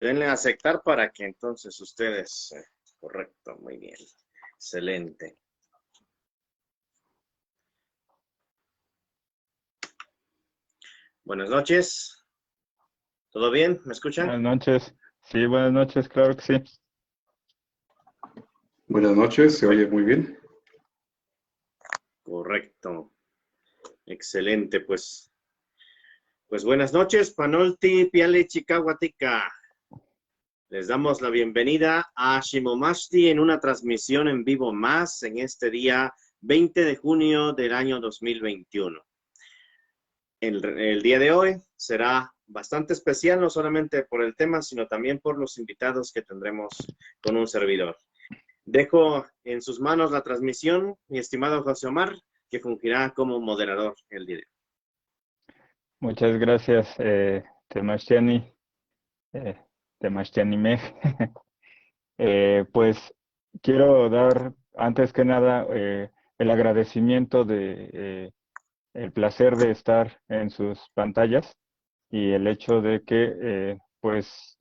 Denle a aceptar para que entonces ustedes... correcto, muy bien. Excelente. Buenas noches. ¿Todo bien? ¿Me escuchan? Buenas noches. Sí, buenas noches, claro que sí. Buenas noches, se oye Perfecto. muy bien. Correcto. Excelente, pues buenas noches, Panolti, Piale, Chicahuatica. Les damos la bienvenida a Shimomashti en una transmisión en vivo más en este día 20 de junio del año 2021. El día de hoy será bastante especial, no solamente por el tema, sino también por los invitados que tendremos con un servidor. Dejo en sus manos la transmisión, mi estimado José Omar, que fungirá como moderador el día de hoy. Muchas gracias, Temashtiani, eh, Temashtiani Mej. Pues quiero dar, antes que nada, el agradecimiento de el placer de estar en sus pantallas y el hecho de que, pues,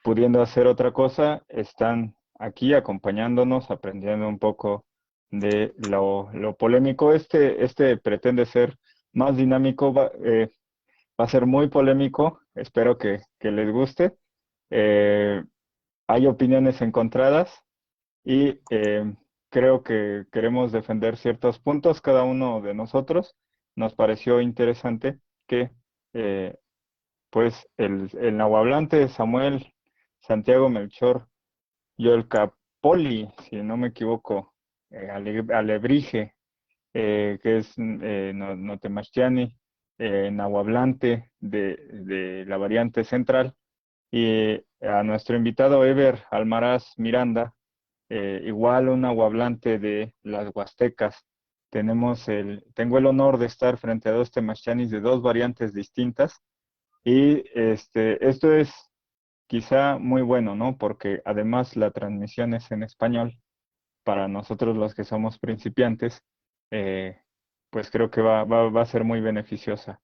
pudiendo hacer otra cosa, están aquí acompañándonos, aprendiendo un poco de lo polémico. Este pretende ser más dinámico, va a ser muy polémico, espero que les guste. Eh, Hay opiniones encontradas y creo que queremos defender ciertos puntos cada uno de nosotros. Nos pareció interesante que eh, pues el nahuablante Samuel Santiago Melchor Joel Capoli, si no me equivoco, Alebrije, que es Notemastiani, nahuablante de la variante central, y a nuestro invitado Ever Almaraz Miranda, igual un nahuablante de las Huastecas. Tengo el honor de estar frente a dos Temachtianis de dos variantes distintas, y esto es quizá muy bueno, ¿no? Porque además la transmisión es en español para nosotros los que somos principiantes, eh, pues creo que va a ser muy beneficiosa.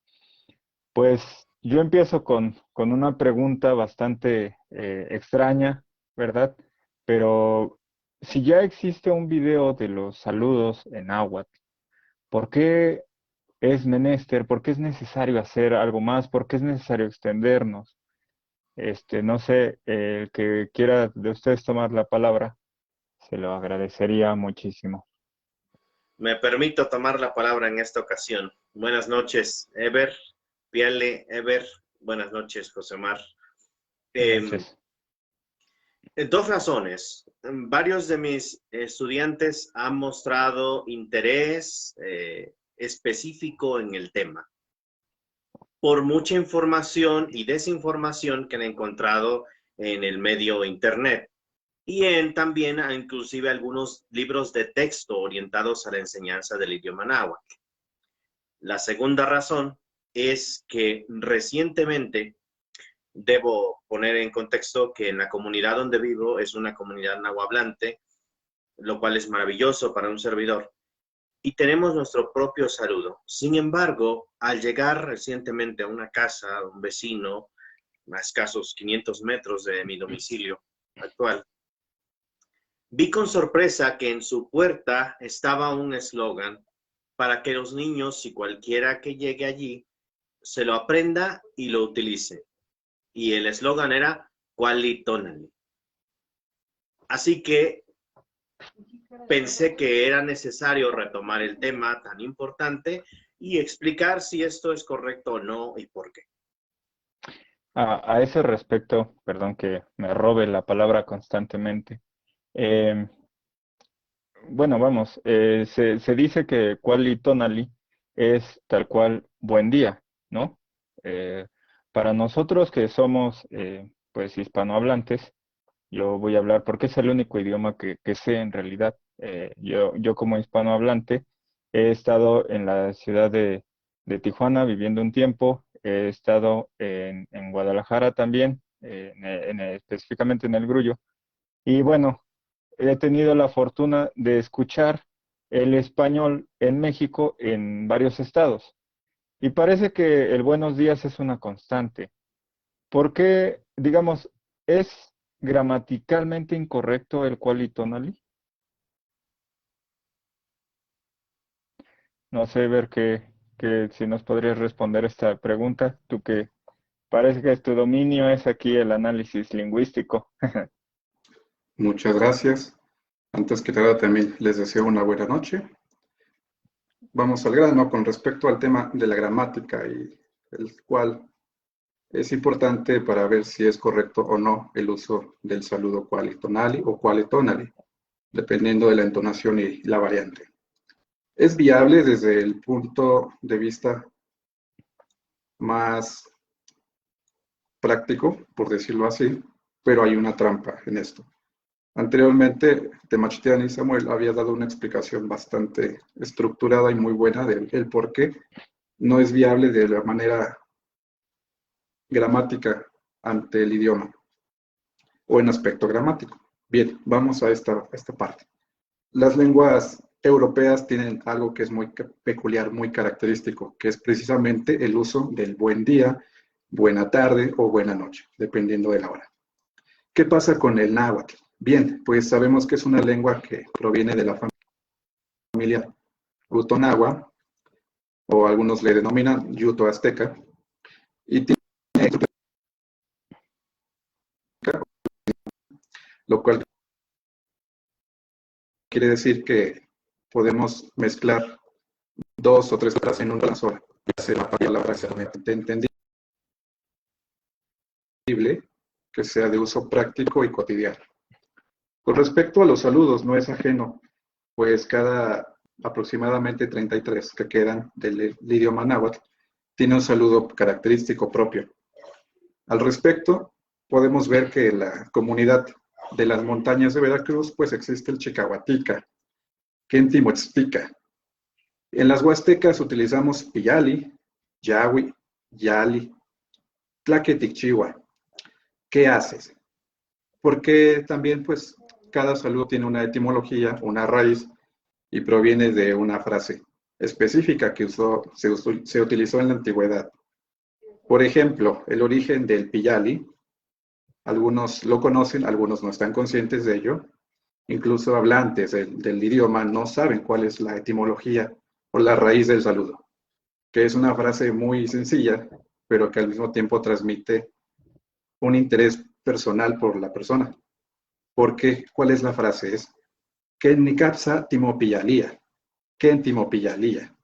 Pues yo empiezo con una pregunta bastante extraña, ¿verdad? Pero si ya existe un video de los saludos en náhuatl, ¿por qué es menester? ¿Por qué es necesario hacer algo más? ¿Por qué es necesario extendernos? No sé, el que quiera de ustedes tomar la palabra, se lo agradecería muchísimo. Me permito tomar la palabra en esta ocasión. Buenas noches, Ever, Piale, Ever. Buenas noches, José Omar. Buenas Eh, noches. Dos razones. Varios de mis estudiantes han mostrado interés específico en el tema por mucha información y desinformación que han encontrado en el medio internet y también inclusive algunos libros de texto orientados a la enseñanza del idioma náhuatl. La segunda razón es que recientemente debo poner en contexto que en la comunidad donde vivo es una comunidad nahuablante, lo cual es maravilloso para un servidor, y tenemos nuestro propio saludo. Sin embargo, al llegar recientemente a una casa, un vecino, a escasos 500 metros de mi domicilio actual, vi con sorpresa que en su puerta estaba un eslogan para que los niños y cualquiera que llegue allí se lo aprenda y lo utilice. Y el eslogan era Kuali Tonali. Así que pensé que era necesario retomar el tema tan importante y explicar si esto es correcto o no y por qué. A ese respecto, perdón que me robe la palabra constantemente. eh, bueno, vamos, se dice que Kuali Tonali es tal cual buen día, ¿no? Eh, para nosotros que somos pues hispanohablantes, yo voy a hablar porque es el único idioma que sé en realidad. Yo como hispanohablante he estado en la ciudad de Tijuana viviendo un tiempo, he estado en Guadalajara también, específicamente en El Grullo. Y bueno, he tenido la fortuna de escuchar el español en México en varios estados. Y parece que el buenos días es una constante. ¿Por qué, digamos, ¿es gramaticalmente incorrecto el qualitonally? No sé, ver que si nos podrías responder esta pregunta, tú que parece que tu dominio es aquí el análisis lingüístico. Muchas gracias. Antes que nada, también les deseo una buena noche. Vamos al grano con respecto al tema de la gramática, y el cual es importante para ver si es correcto o no el uso del saludo qualitonali o qualitonali, dependiendo de la entonación y la variante. Es viable desde el punto de vista más práctico, por decirlo así, pero hay una trampa en esto. Anteriormente, Temachtitlan y Samuel había dado una explicación bastante estructurada y muy buena del por qué no es viable de la manera gramática ante el idioma o en aspecto gramático. Bien, vamos a esta parte. Las lenguas europeas tienen algo que es muy peculiar, muy característico, que es precisamente el uso del buen día, buena tarde o buena noche, dependiendo de la hora. ¿Qué pasa con el náhuatl? Bien, pues sabemos que es una lengua que proviene de la familia Utonagua, o algunos le denominan Yuto Azteca, y tiene, lo cual quiere decir que podemos mezclar dos o tres palabras en una sola, y hacer la palabra entendible, que sea de uso práctico y cotidiano. Con respecto a los saludos, no es ajeno, pues cada aproximadamente 33 que quedan del idioma náhuatl tiene un saludo característico propio. Al respecto, podemos ver que en la comunidad de las montañas de Veracruz, pues existe el Chicahuatica, Kentimotztica. En las huastecas utilizamos Piyali, Yawi, Yali, Tlaqueticchiwa. ¿Qué haces? Porque también, pues, cada saludo tiene una etimología, una raíz, y proviene de una frase específica que se utilizó en la antigüedad. Por ejemplo, el origen del Piyali, algunos lo conocen, algunos no están conscientes de ello. Incluso hablantes del idioma no saben cuál es la etimología o la raíz del saludo, que es una frase muy sencilla, pero que al mismo tiempo transmite un interés personal por la persona. Porque, ¿cuál es la frase? Es Ken Nikapsa Timopiyalía. Ken Timopiyalía.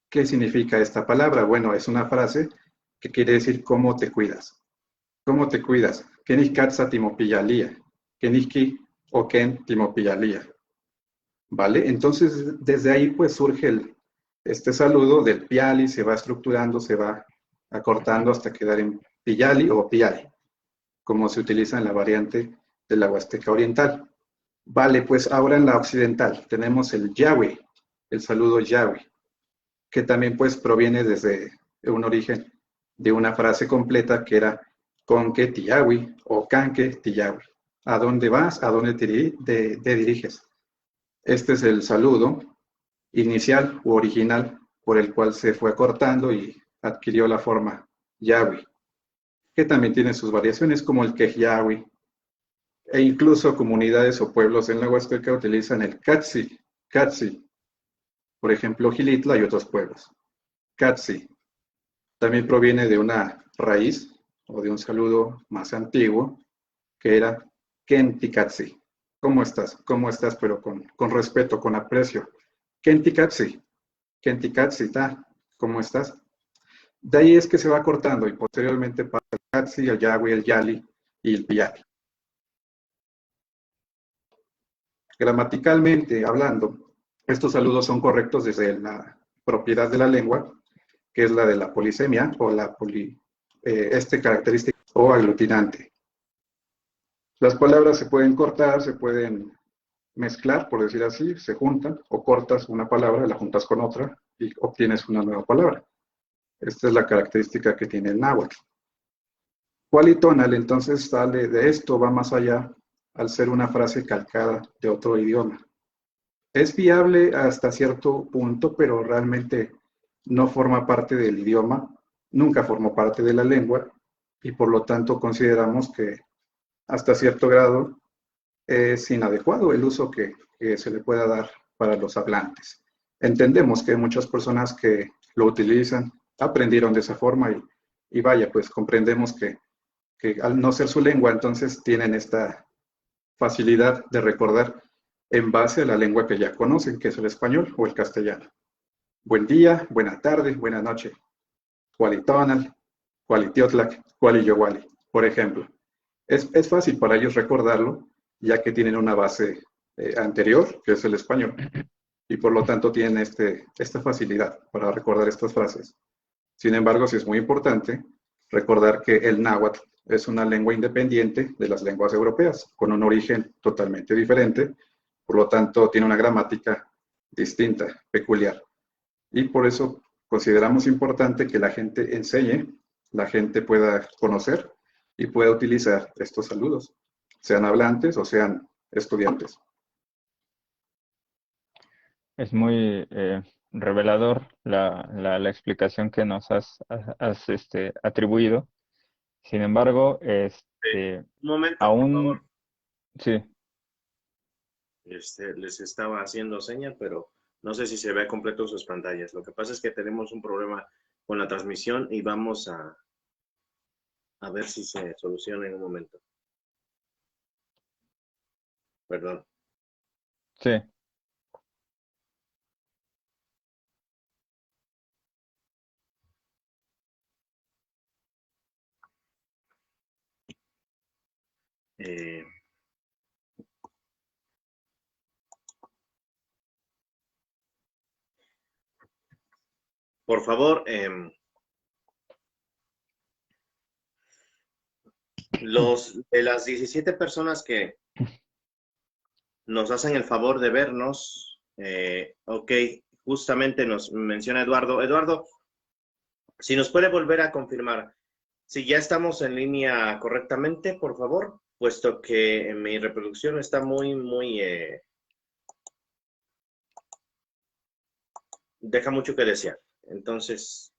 ¿Qué significa esta palabra? Bueno, es una frase que quiere decir cómo te cuidas. ¿Cómo te cuidas? Ken Nikapsa Timopiyalía. Keniki o Ken Timopiyalía. ¿Vale? Entonces, desde ahí pues surge este saludo del Piali, se va estructurando, se va acortando hasta quedar en Piyali o Piali, como se utiliza en la variante de la Huasteca Oriental. Vale, pues ahora en la occidental tenemos el Yawi, el saludo Yawi, que también pues proviene desde un origen de una frase completa que era Conque Tiyawi o Canque Tiyawi. ¿A dónde vas? ¿A dónde te diriges? Este es el saludo inicial u original por el cual se fue acortando y adquirió la forma Yawi, que también tiene sus variaciones como el Quejiawi, e incluso comunidades o pueblos en la Huasteca utilizan el Catsi, Catsi, por ejemplo Gilitla y otros pueblos. Catsi también proviene de una raíz o de un saludo más antiguo que era Kentikatsi. ¿Cómo estás? ¿Cómo estás? Pero con respeto, con aprecio. Kentikatsi, Kentikatsi, ta, ¿cómo estás? De ahí es que se va cortando y posteriormente pasa el Katsi, el Yawi, el Yali y el Piyali. Gramaticalmente hablando, estos saludos son correctos desde la propiedad de la lengua, que es la de la polisemia o la característica o aglutinante. Las palabras se pueden cortar, se pueden mezclar, por decir así, se juntan, o cortas una palabra, la juntas con otra y obtienes una nueva palabra. Esta es la característica que tiene el náhuatl. Qualitonal, entonces, sale de esto, va más allá al ser una frase calcada de otro idioma. Es viable hasta cierto punto, pero realmente no forma parte del idioma, nunca formó parte de la lengua, y por lo tanto consideramos que hasta cierto grado es inadecuado el uso que se le pueda dar para los hablantes. Entendemos que hay muchas personas que lo utilizan, aprendieron de esa forma y vaya, pues comprendemos que al no ser su lengua, entonces tienen esta facilidad de recordar en base a la lengua que ya conocen, que es el español o el castellano. Buen día, buena tarde, buena noche. Cualitonal, cualitiotlak, cualiyowali, por ejemplo. Es fácil para ellos recordarlo, ya que tienen una base anterior, que es el español, y por lo tanto tienen esta facilidad para recordar estas frases. Sin embargo, sí es muy importante recordar que el náhuatl es una lengua independiente de las lenguas europeas, con un origen totalmente diferente, por lo tanto tiene una gramática distinta, peculiar. Y por eso consideramos importante que la gente enseñe, la gente pueda conocer y pueda utilizar estos saludos, sean hablantes o sean estudiantes. Es muy revelador la explicación que nos has atribuido. Sin embargo, Un momento, por aún, favor. sí, Les estaba haciendo señas, pero no sé si se ve completo sus pantallas. Lo que pasa es que tenemos un problema con la transmisión y vamos a ver si se soluciona en un momento. Perdón. sí. Eh, por favor, de las 17 personas que nos hacen el favor de vernos, ok, justamente nos menciona Eduardo. Eduardo, si nos puede volver a confirmar si ya estamos en línea correctamente, por favor, puesto que mi reproducción está muy, deja mucho que desear. Entonces,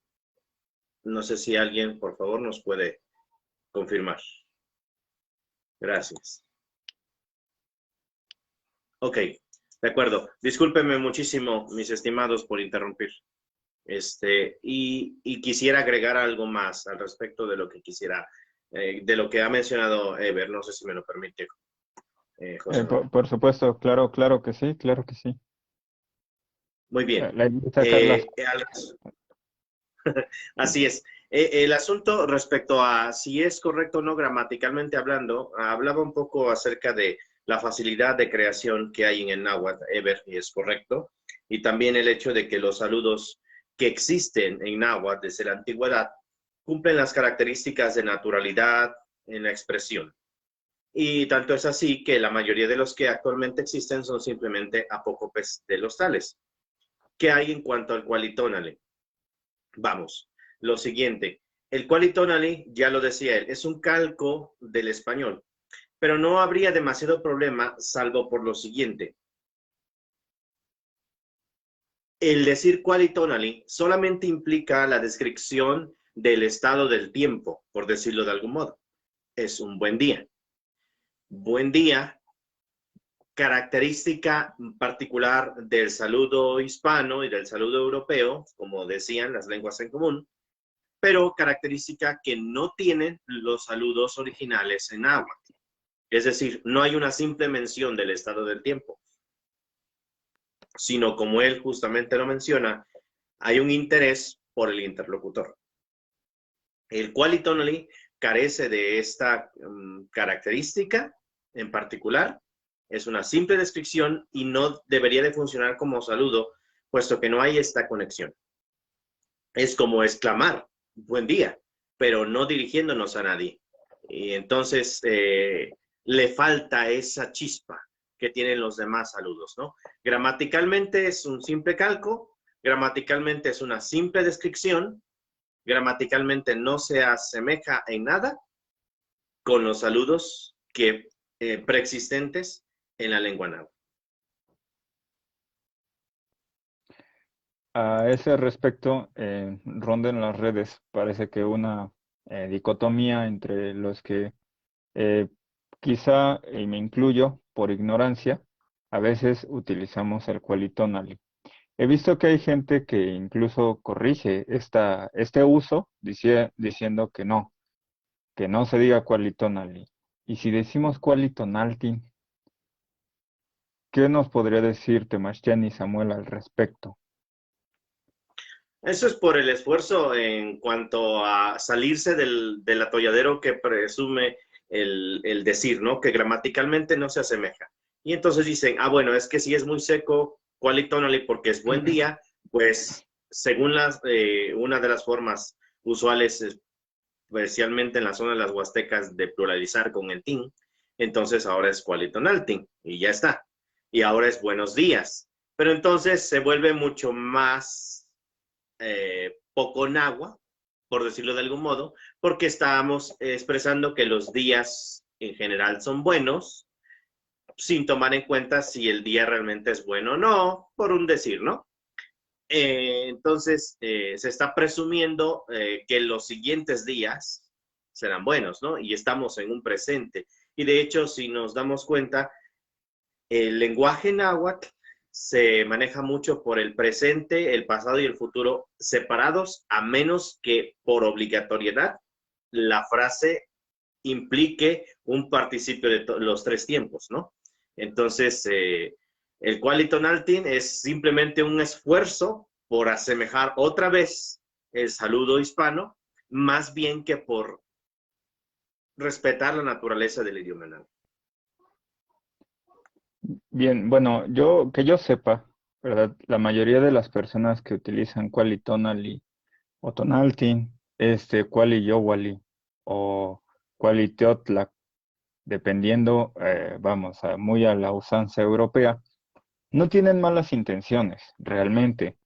no sé si alguien, por favor, nos puede confirmar. Gracias. Ok, de acuerdo. Discúlpenme muchísimo, mis estimados, por interrumpir. Y quisiera agregar algo más al respecto de lo que quisiera, de lo que ha mencionado Ever. No sé si me lo permite, José Manuel. Por supuesto, claro, claro que sí, claro que sí. Muy bien. La idea es sacarlas. Así es. El asunto respecto a si es correcto o no gramaticalmente hablando, hablaba un poco acerca de la facilidad de creación que hay en el náhuatl, Ever, y es correcto. Y también el hecho de que los saludos que existen en náhuatl desde la antigüedad cumplen las características de naturalidad en la expresión. Y tanto es así que la mayoría de los que actualmente existen son simplemente apócopes de los tales. ¿Qué hay en cuanto al cualitónale? Vamos, lo siguiente. El qualitonally, ya lo decía él, es un calco del español, pero no habría demasiado problema salvo por lo siguiente. El decir qualitonally solamente implica la descripción del estado del tiempo, por decirlo de algún modo. Es un buen día. Buen día, característica particular del saludo hispano y del saludo europeo, como decían las lenguas en común, pero característica que no tienen los saludos originales en náhuatl. Es decir, no hay una simple mención del estado del tiempo, sino como él justamente lo menciona, hay un interés por el interlocutor. El qualitonally carece de esta característica en particular, es una simple descripción y no debería de funcionar como saludo, puesto que no hay esta conexión. Es como exclamar, buen día, pero no dirigiéndonos a nadie. Y entonces le falta esa chispa que tienen los demás saludos, ¿no? Gramaticalmente es un simple calco, gramaticalmente es una simple descripción, gramaticalmente no se asemeja en nada con los saludos que preexistentes en la lengua náhuatl. A ese respecto, ronda en las redes, parece que una dicotomía entre los que quizá, y me incluyo por ignorancia, a veces utilizamos el qualitonally. He visto que hay gente que incluso corrige este uso diciendo que no se diga qualitonally. Y si decimos qualitonality, ¿qué nos podría decir Temachtian y Samuel al respecto? Eso es por el esfuerzo en cuanto a salirse del atolladero que presume el decir, ¿no? Que gramaticalmente no se asemeja. Y entonces dicen, ah, bueno, es que si es muy seco, qualitonally, porque es buen día, pues según una de las formas usuales, especialmente en la zona de las Huastecas, de pluralizar con el tin, entonces ahora es qualitonaltin y ya está. Y ahora es buenos días. Pero entonces se vuelve mucho más poco nahua, por decirlo de algún modo, porque estábamos expresando que los días en general son buenos, sin tomar en cuenta si el día realmente es bueno o no, por un decir, ¿no? Entonces, se está presumiendo que los siguientes días serán buenos, ¿no? Y estamos en un presente. Y de hecho, si nos damos cuenta, el lenguaje náhuatl se maneja mucho por el presente, el pasado y el futuro separados, a menos que por obligatoriedad la frase implique un participio de los tres tiempos, ¿no? Entonces, el qualitonaltin es simplemente un esfuerzo por asemejar otra vez el saludo hispano, más bien que por respetar la naturaleza del idioma náhuatl. Bien, bueno, que yo sepa, ¿verdad? La mayoría de las personas que utilizan qualitonally o tonaltin, quali yowali o quali teotlac, dependiendo, vamos, muy a la usanza europea, no tienen malas intenciones, realmente.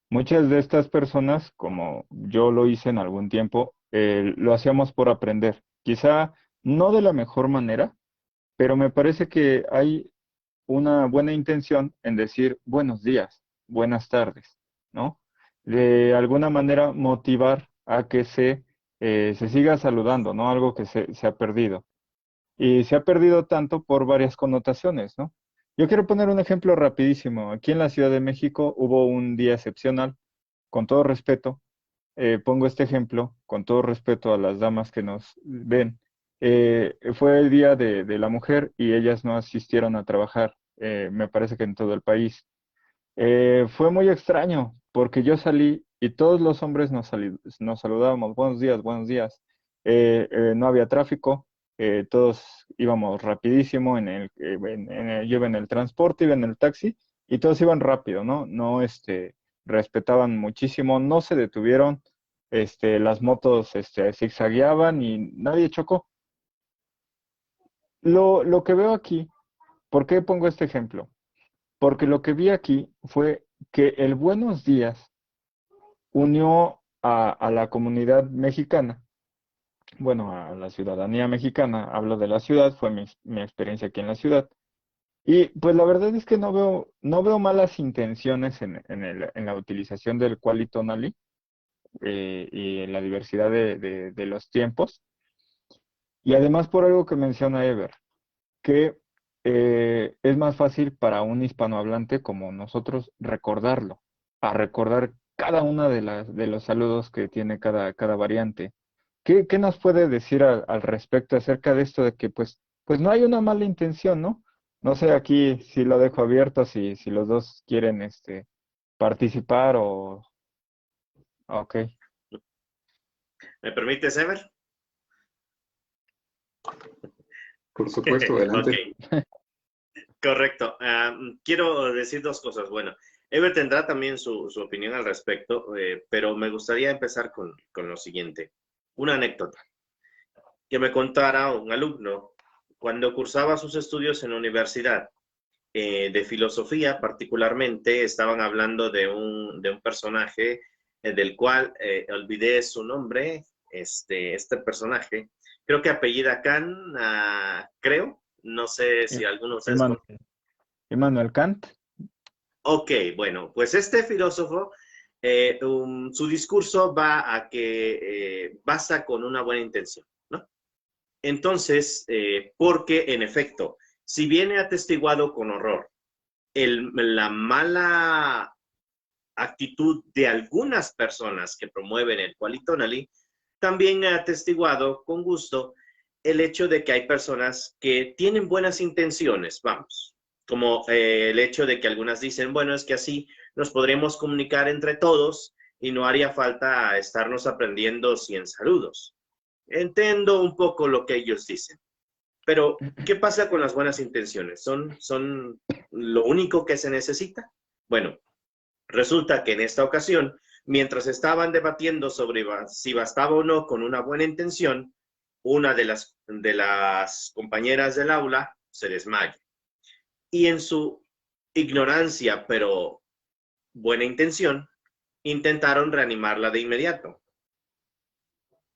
Muchas de estas personas, como yo lo hice en algún tiempo, lo hacíamos por aprender. Quizá no de la mejor manera, pero me parece que hay una buena intención en decir buenos días, buenas tardes, ¿no? De alguna manera motivar a que se siga saludando, ¿no? Algo que se ha perdido. Y se ha perdido tanto por varias connotaciones, ¿no? Yo quiero poner un ejemplo rapidísimo. Aquí en la Ciudad de México hubo un día excepcional, con todo respeto. Pongo este ejemplo, con todo respeto a las damas que nos ven. Fue el Día de la Mujer y ellas no asistieron a trabajar, me parece que en todo el país. Fue muy extraño porque yo salí y todos los hombres nos saludábamos, buenos días, buenos días. No había tráfico, todos íbamos rapidísimo yo iba en el transporte, iba en el taxi y todos iban rápido, ¿no? No, respetaban muchísimo, no se detuvieron, las motos, zigzagueaban y nadie chocó. Lo que veo aquí, ¿por qué pongo este ejemplo? Porque lo que vi aquí fue que el Buenos Días unió a la comunidad mexicana, bueno, a la ciudadanía mexicana, hablo de la ciudad, fue mi experiencia aquí en la ciudad, y pues la verdad es que no veo malas intenciones en la utilización del qualitonally y en la diversidad de los tiempos, y además por algo que menciona Ever, que es más fácil para un hispanohablante como nosotros recordarlo, a recordar cada una de los saludos que tiene cada variante. ¿Qué nos puede decir al respecto acerca de esto de que pues no hay una mala intención, ¿no? No sé, aquí si lo dejo abierto, si los dos quieren participar o... Ok. ¿Me permites, Ever? Por supuesto, adelante. Ok, correcto. Quiero decir dos cosas. Bueno, Ever tendrá también su opinión al respecto, pero me gustaría empezar con lo siguiente. Una anécdota que me contara un alumno cuando cursaba sus estudios en la universidad de filosofía, particularmente, estaban hablando de un personaje del cual olvidé su nombre, este personaje, creo que apellida Kant, creo, no sé si alguno de ustedes... Immanuel Kant. Ok, bueno, pues este filósofo, su discurso va a que basa con una buena intención, ¿no? Entonces, porque en efecto, si viene atestiguado con horror la mala actitud de algunas personas que promueven el Qualitonally, también he atestiguado con gusto el hecho de que hay personas que tienen buenas intenciones, vamos, como el hecho de que algunas dicen, bueno, es que así nos podremos comunicar entre todos y no haría falta estarnos aprendiendo 100 saludos. Entiendo un poco lo que ellos dicen, pero ¿qué pasa con las buenas intenciones? ¿Son lo único que se necesita? Bueno, resulta que en esta ocasión, mientras estaban debatiendo sobre si bastaba o no con una buena intención, una de las compañeras del aula se desmaya. Y en su ignorancia, pero buena intención, intentaron reanimarla de inmediato.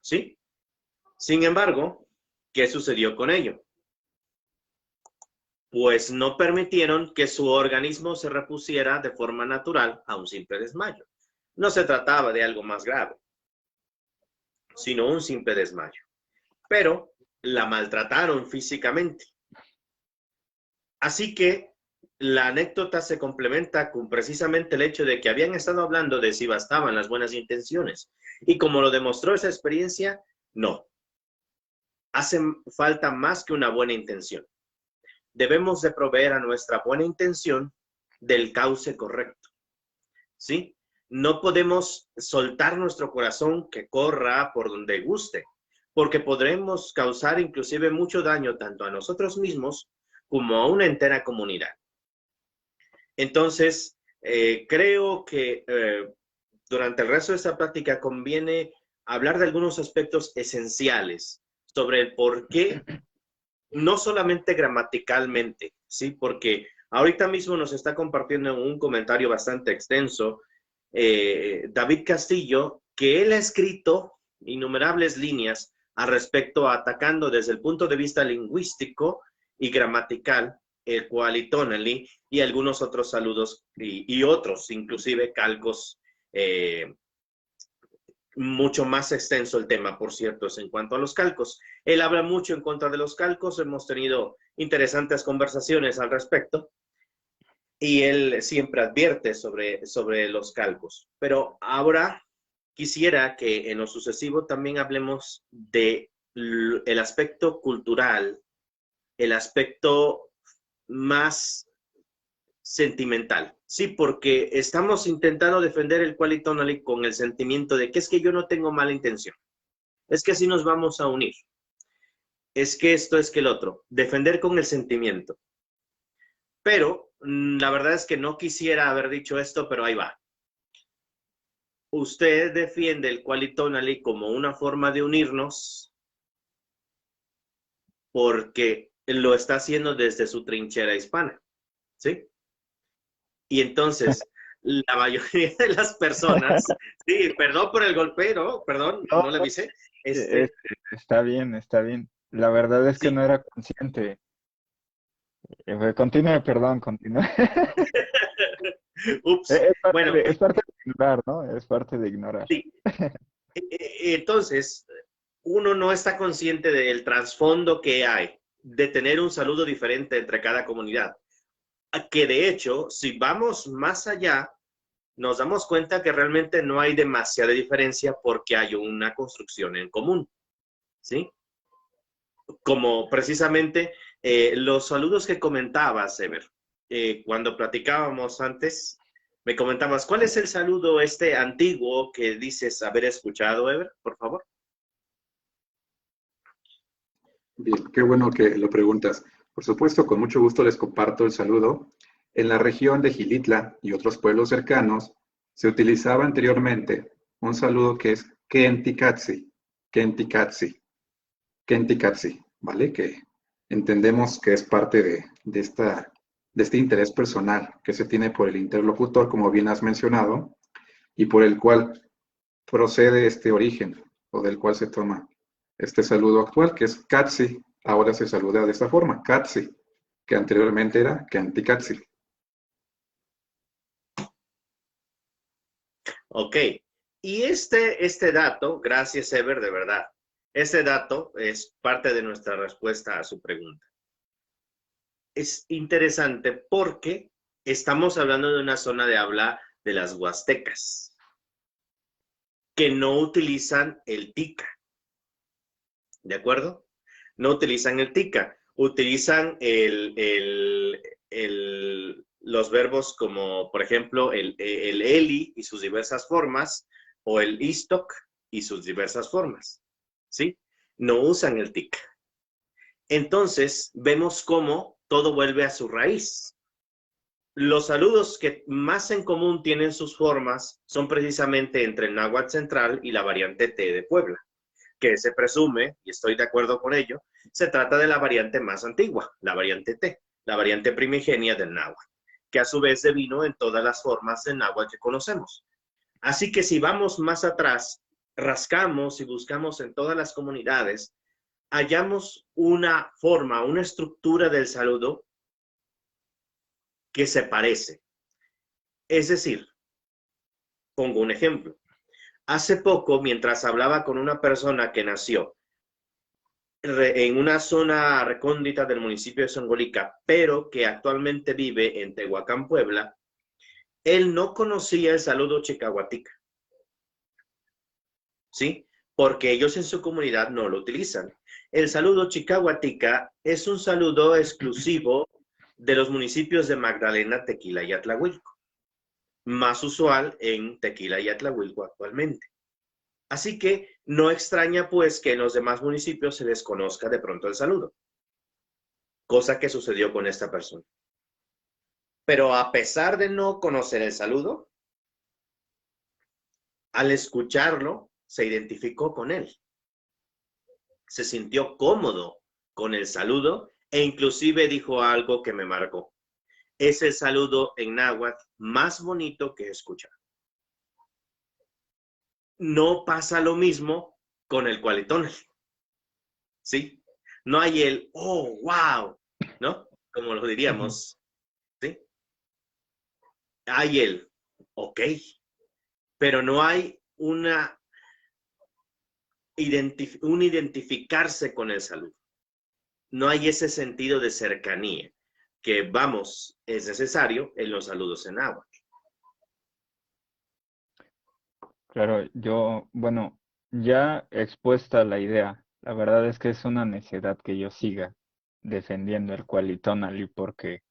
¿Sí? Sin embargo, ¿qué sucedió con ello? Pues no permitieron que su organismo se repusiera de forma natural a un simple desmayo. No se trataba de algo más grave, sino un simple desmayo. Pero la maltrataron físicamente. Así que la anécdota se complementa con precisamente el hecho de que habían estado hablando de si bastaban las buenas intenciones. Y como lo demostró esa experiencia, no. Hace falta más que una buena intención. Debemos de proveer a nuestra buena intención del cauce correcto. ¿Sí? No podemos soltar nuestro corazón que corra por donde guste, porque podremos causar inclusive mucho daño tanto a nosotros mismos como a una entera comunidad. Entonces, creo que durante el resto de esta práctica conviene hablar de algunos aspectos esenciales sobre el por qué, no solamente gramaticalmente, ¿sí? Porque ahorita mismo nos está compartiendo un comentario bastante extenso David Castillo, que él ha escrito innumerables líneas al respecto, atacando desde el punto de vista lingüístico y gramatical el Qualitonally y algunos otros saludos y otros, inclusive calcos. Mucho más extenso el tema, por cierto, es en cuanto a los calcos. Él habla mucho en contra de los calcos, hemos tenido interesantes conversaciones al respecto y él siempre advierte sobre los calcos. Pero ahora quisiera que en lo sucesivo también hablemos de el aspecto cultural, el aspecto más sentimental. Sí, porque estamos intentando defender el Qualitonally con el sentimiento de que es que yo no tengo mala intención. Es que así nos vamos a unir. Es que esto, es que el otro. Defender con el sentimiento. Pero la verdad es que no quisiera haber dicho esto, pero ahí va. Usted defiende el Qualitonally como una forma de unirnos porque lo está haciendo desde su trinchera hispana. ¿Sí? Y entonces, la mayoría de las personas, sí, perdón por el golpeo, perdón, no le avisé. Está bien, está bien. La verdad es que Sí. no era consciente. Continúe, perdón, continúe. Ups. Bueno, Es parte de ignorar, ¿no? Es parte de ignorar. sí. Entonces, uno no está consciente del trasfondo que hay de tener un saludo diferente entre cada comunidad. Que de hecho, si vamos más allá, nos damos cuenta que realmente no hay demasiada diferencia porque hay una construcción en común, ¿sí? Como precisamente los saludos que comentabas, Ever, cuando platicábamos antes, me comentabas, ¿cuál es el saludo este antiguo que dices haber escuchado, Ever, por favor? Bien, qué bueno que lo preguntas. Por supuesto, con mucho gusto les comparto el saludo. En la región de Gilitla y otros pueblos cercanos se utilizaba anteriormente un saludo que es Kentikatsi, Kentikatsi, Kentikatsi, ¿vale? Que entendemos que es parte de este interés personal que se tiene por el interlocutor, como bien has mencionado, y por el cual procede este origen o del cual se toma este saludo actual, que es Katsi. Ahora se saluda de esta forma, Katsi, que anteriormente era Kentikatsi. Ok. Y este dato, gracias, Ever, de verdad. Ese dato es parte de nuestra respuesta a su pregunta. Es interesante porque estamos hablando de una zona de habla de las huastecas, que no utilizan el tica, ¿de acuerdo? No utilizan el tica, utilizan los verbos como, por ejemplo, el eli y sus diversas formas, o el istok y sus diversas formas, ¿sí? No usan el tica. Entonces, vemos cómo todo vuelve a su raíz. Los saludos que más en común tienen sus formas son precisamente entre el náhuatl central y la variante T de Puebla, que se presume, y estoy de acuerdo con ello, se trata de la variante más antigua, la variante T, la variante primigenia del náhuatl, que a su vez devino en todas las formas del náhuatl que conocemos. Así que si vamos más atrás, rascamos y buscamos en todas las comunidades, hallamos una forma, una estructura del saludo que se parece. Es decir, pongo un ejemplo. Hace poco, mientras hablaba con una persona que nació en una zona recóndita del municipio de Songolica, pero que actualmente vive en Tehuacán, Puebla, él no conocía el saludo chicahuatica, ¿sí? Porque ellos en su comunidad no lo utilizan. El saludo chicahuatica es un saludo exclusivo de los municipios de Magdalena, Tequila y Atlahuilco, más usual en Tequila y Atlahuilco actualmente. Así que no extraña pues que en los demás municipios se desconozca de pronto el saludo, cosa que sucedió con esta persona. Pero a pesar de no conocer el saludo, al escucharlo, se identificó con él. Se sintió cómodo con el saludo e inclusive dijo algo que me marcó. Es el saludo en náhuatl más bonito que he escuchado. No pasa lo mismo con el cualitonal, ¿sí? No hay el, oh, wow, ¿no? Como lo diríamos, ¿sí? Hay el, ok, pero no hay un identificarse con el saludo. No hay ese sentido de cercanía que, vamos, es necesario en los saludos en náhuatl. Claro, bueno, ya expuesta la idea, la verdad es que es una necedad que yo siga defendiendo el Cualitonali porque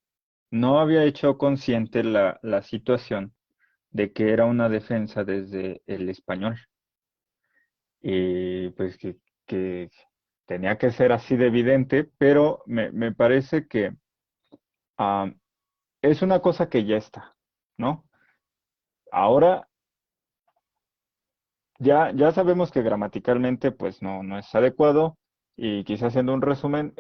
no había hecho consciente la situación de que era una defensa desde el español y pues que tenía que ser así de evidente, pero me parece que ah, es una cosa que ya está, ¿no? Ahora ya sabemos que gramaticalmente pues no es adecuado y quizás haciendo un resumen,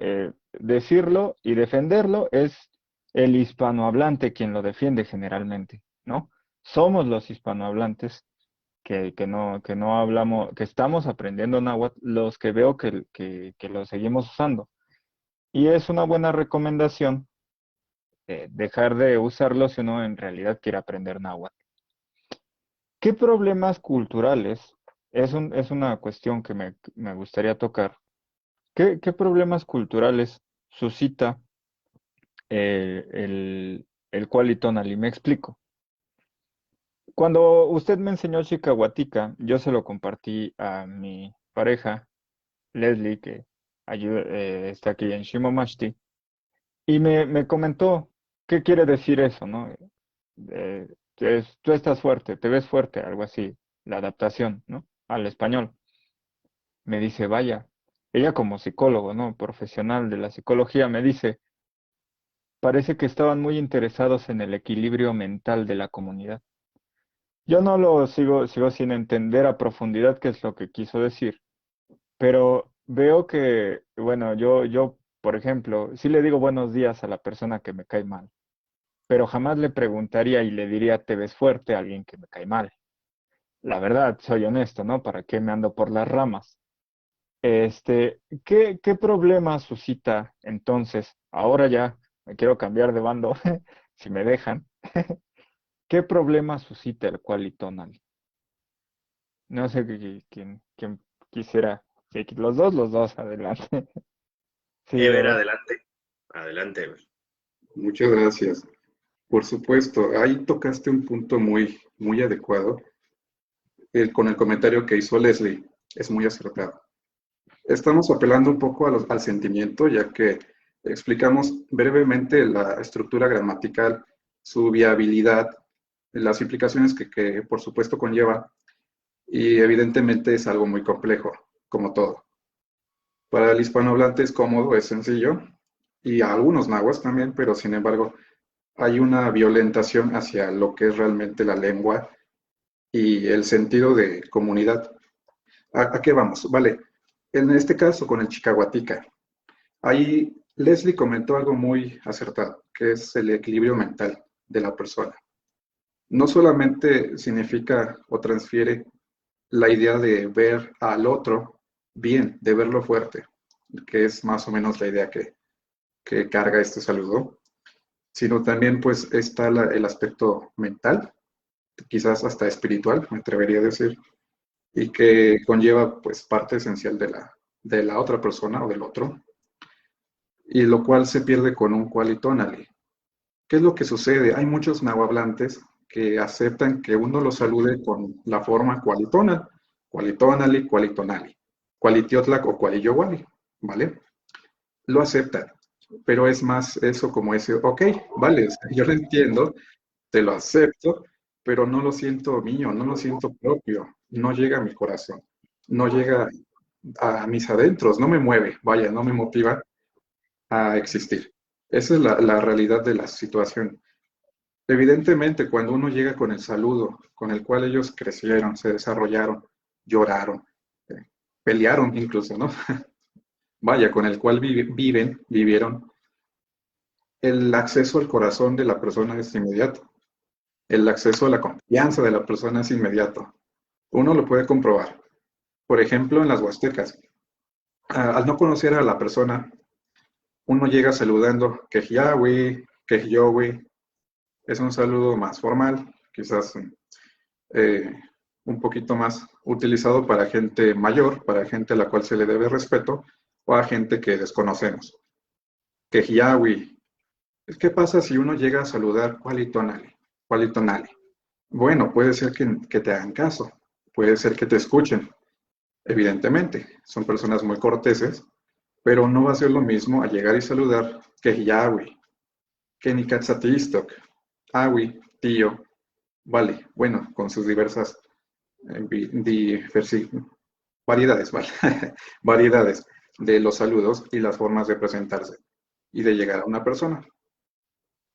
decirlo y defenderlo es el hispanohablante quien lo defiende generalmente, ¿no? Somos los hispanohablantes que no hablamos, que estamos aprendiendo náhuatl, los que veo que lo seguimos usando. Y es una buena recomendación dejar de usarlo si uno en realidad quiere aprender náhuatl. ¿Qué problemas culturales? Es una cuestión que me gustaría tocar. ¿Qué problemas culturales suscita el Cualitonal? Y me explico. Cuando usted me enseñó Chicahuatica, yo se lo compartí a mi pareja, Leslie, que está aquí en Shimomashti, y me comentó qué quiere decir eso, ¿no? Eh, tú estás fuerte, te ves fuerte, algo así, la adaptación, ¿no? Al español. Me dice, vaya, ella como psicólogo, ¿no? Profesional de la psicología, me dice, parece que estaban muy interesados en el equilibrio mental de la comunidad. Yo no lo sigo sin entender a profundidad qué es lo que quiso decir, pero veo que, bueno, yo, por ejemplo, sí le digo buenos días a la persona que me cae mal, pero jamás le preguntaría y le diría, ¿te ves fuerte a alguien que me cae mal? La verdad, soy honesto, ¿no? ¿Para qué me ando por las ramas? ¿Qué problema suscita entonces? Ahora ya me quiero cambiar de bando, si me dejan. ¿Qué problema suscita el Cualitonal? No sé quién quisiera Sí, los dos, adelante. Sí, Ever, adelante. Adelante, Ever. Muchas gracias. Por supuesto, ahí tocaste un punto muy, muy adecuado. Con el comentario que hizo Leslie, es muy acertado. Estamos apelando un poco al sentimiento, ya que explicamos brevemente la estructura gramatical, su viabilidad, las implicaciones que por supuesto conlleva, y evidentemente es algo muy complejo, como todo. Para el hispanohablante es cómodo, es sencillo, y a algunos nahuas también, pero sin embargo hay una violentación hacia lo que es realmente la lengua y el sentido de comunidad. ¿A qué vamos? Vale, en este caso con el chicahuatica, ahí Leslie comentó algo muy acertado, que es el equilibrio mental de la persona. No solamente significa o transfiere la idea de ver al otro bien, de verlo fuerte, que es más o menos la idea que carga este saludo, sino también pues está el aspecto mental, quizás hasta espiritual, me atrevería a decir, y que conlleva pues parte esencial de la otra persona o del otro, y lo cual se pierde con un qualitonally. ¿Qué es lo que sucede? Hay muchos nahuablantes que aceptan que uno los salude con la forma qualitonal, qualitonally, qualitonali, qualitiotlak o qualiyowali, ¿vale? Lo aceptan, pero es más eso como ese, ok, vale, yo lo entiendo, te lo acepto, pero no lo siento mío, no lo siento propio, no llega a mi corazón, no llega a mis adentros, no me mueve, vaya, no me motiva a existir. Esa es la realidad de la situación. Evidentemente, cuando uno llega con el saludo, con el cual ellos crecieron, se desarrollaron, lloraron, pelearon incluso, ¿no? Vaya, con el cual vivieron, el acceso al corazón de la persona es inmediato. El acceso a la confianza de la persona es inmediato. Uno lo puede comprobar. Por ejemplo, en las huastecas, al no conocer a la persona, uno llega saludando que Yahweh, que Yahweh. Es un saludo más formal, quizás eh, un poquito más utilizado para gente mayor, para gente a la cual se le debe respeto, o a gente que desconocemos. Que Yahweh. ¿Qué pasa si uno llega a saludar Qualitonali? Qualitonali. Bueno, puede ser que te hagan caso, puede ser que te escuchen, evidentemente, son personas muy corteses, pero no va a ser lo mismo a llegar y saludar que Yahweh, que Nikatzatistok, Awi, tío, vale, bueno, con sus diversas variedades, ¿vale? Variedades de los saludos y las formas de presentarse y de llegar a una persona.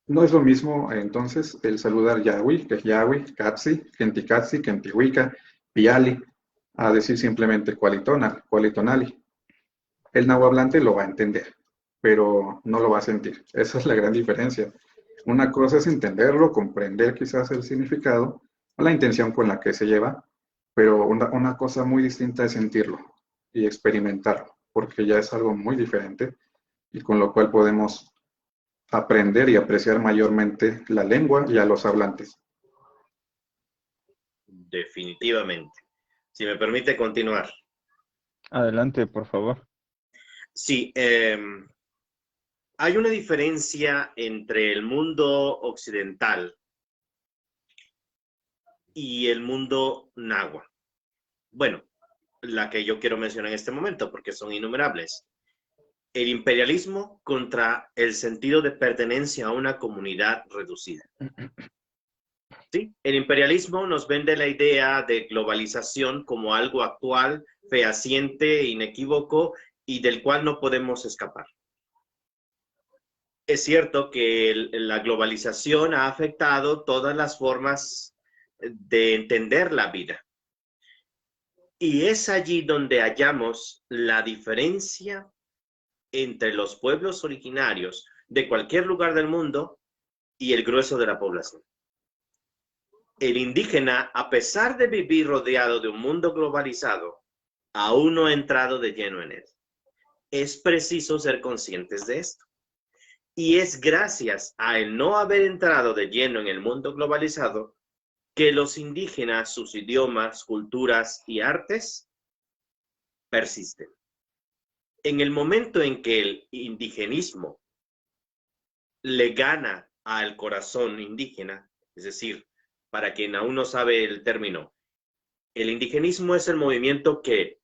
No es lo mismo entonces el saludar Yahweh, que es Yahweh, Katsi, Kentikatsi, Kentihuica, Piali, a decir simplemente Qualitonali. El nahuablante lo va a entender, pero no lo va a sentir. Esa es la gran diferencia. Una cosa es entenderlo, comprender quizás el significado, la intención con la que se lleva, pero una cosa muy distinta es sentirlo y experimentarlo, porque ya es algo muy diferente y con lo cual podemos aprender y apreciar mayormente la lengua y a los hablantes. Definitivamente. Si me permite continuar. Adelante, por favor. Sí, hay una diferencia entre el mundo occidental y el mundo náhuatl. Bueno, la que yo quiero mencionar en este momento, porque son innumerables. El imperialismo contra el sentido de pertenencia a una comunidad reducida. ¿Sí? El imperialismo nos vende la idea de globalización como algo actual, fehaciente, inequívoco y del cual no podemos escapar. Es cierto que la globalización ha afectado todas las formas de entender la vida. Y es allí donde hallamos la diferencia entre los pueblos originarios de cualquier lugar del mundo y el grueso de la población. El indígena, a pesar de vivir rodeado de un mundo globalizado, aún no ha entrado de lleno en él. Es preciso ser conscientes de esto. Y es gracias a el no haber entrado de lleno en el mundo globalizado que los indígenas, sus idiomas, culturas y artes persisten. En el momento en que el indigenismo le gana al corazón indígena, es decir, para quien aún no sabe el término, el indigenismo es el movimiento que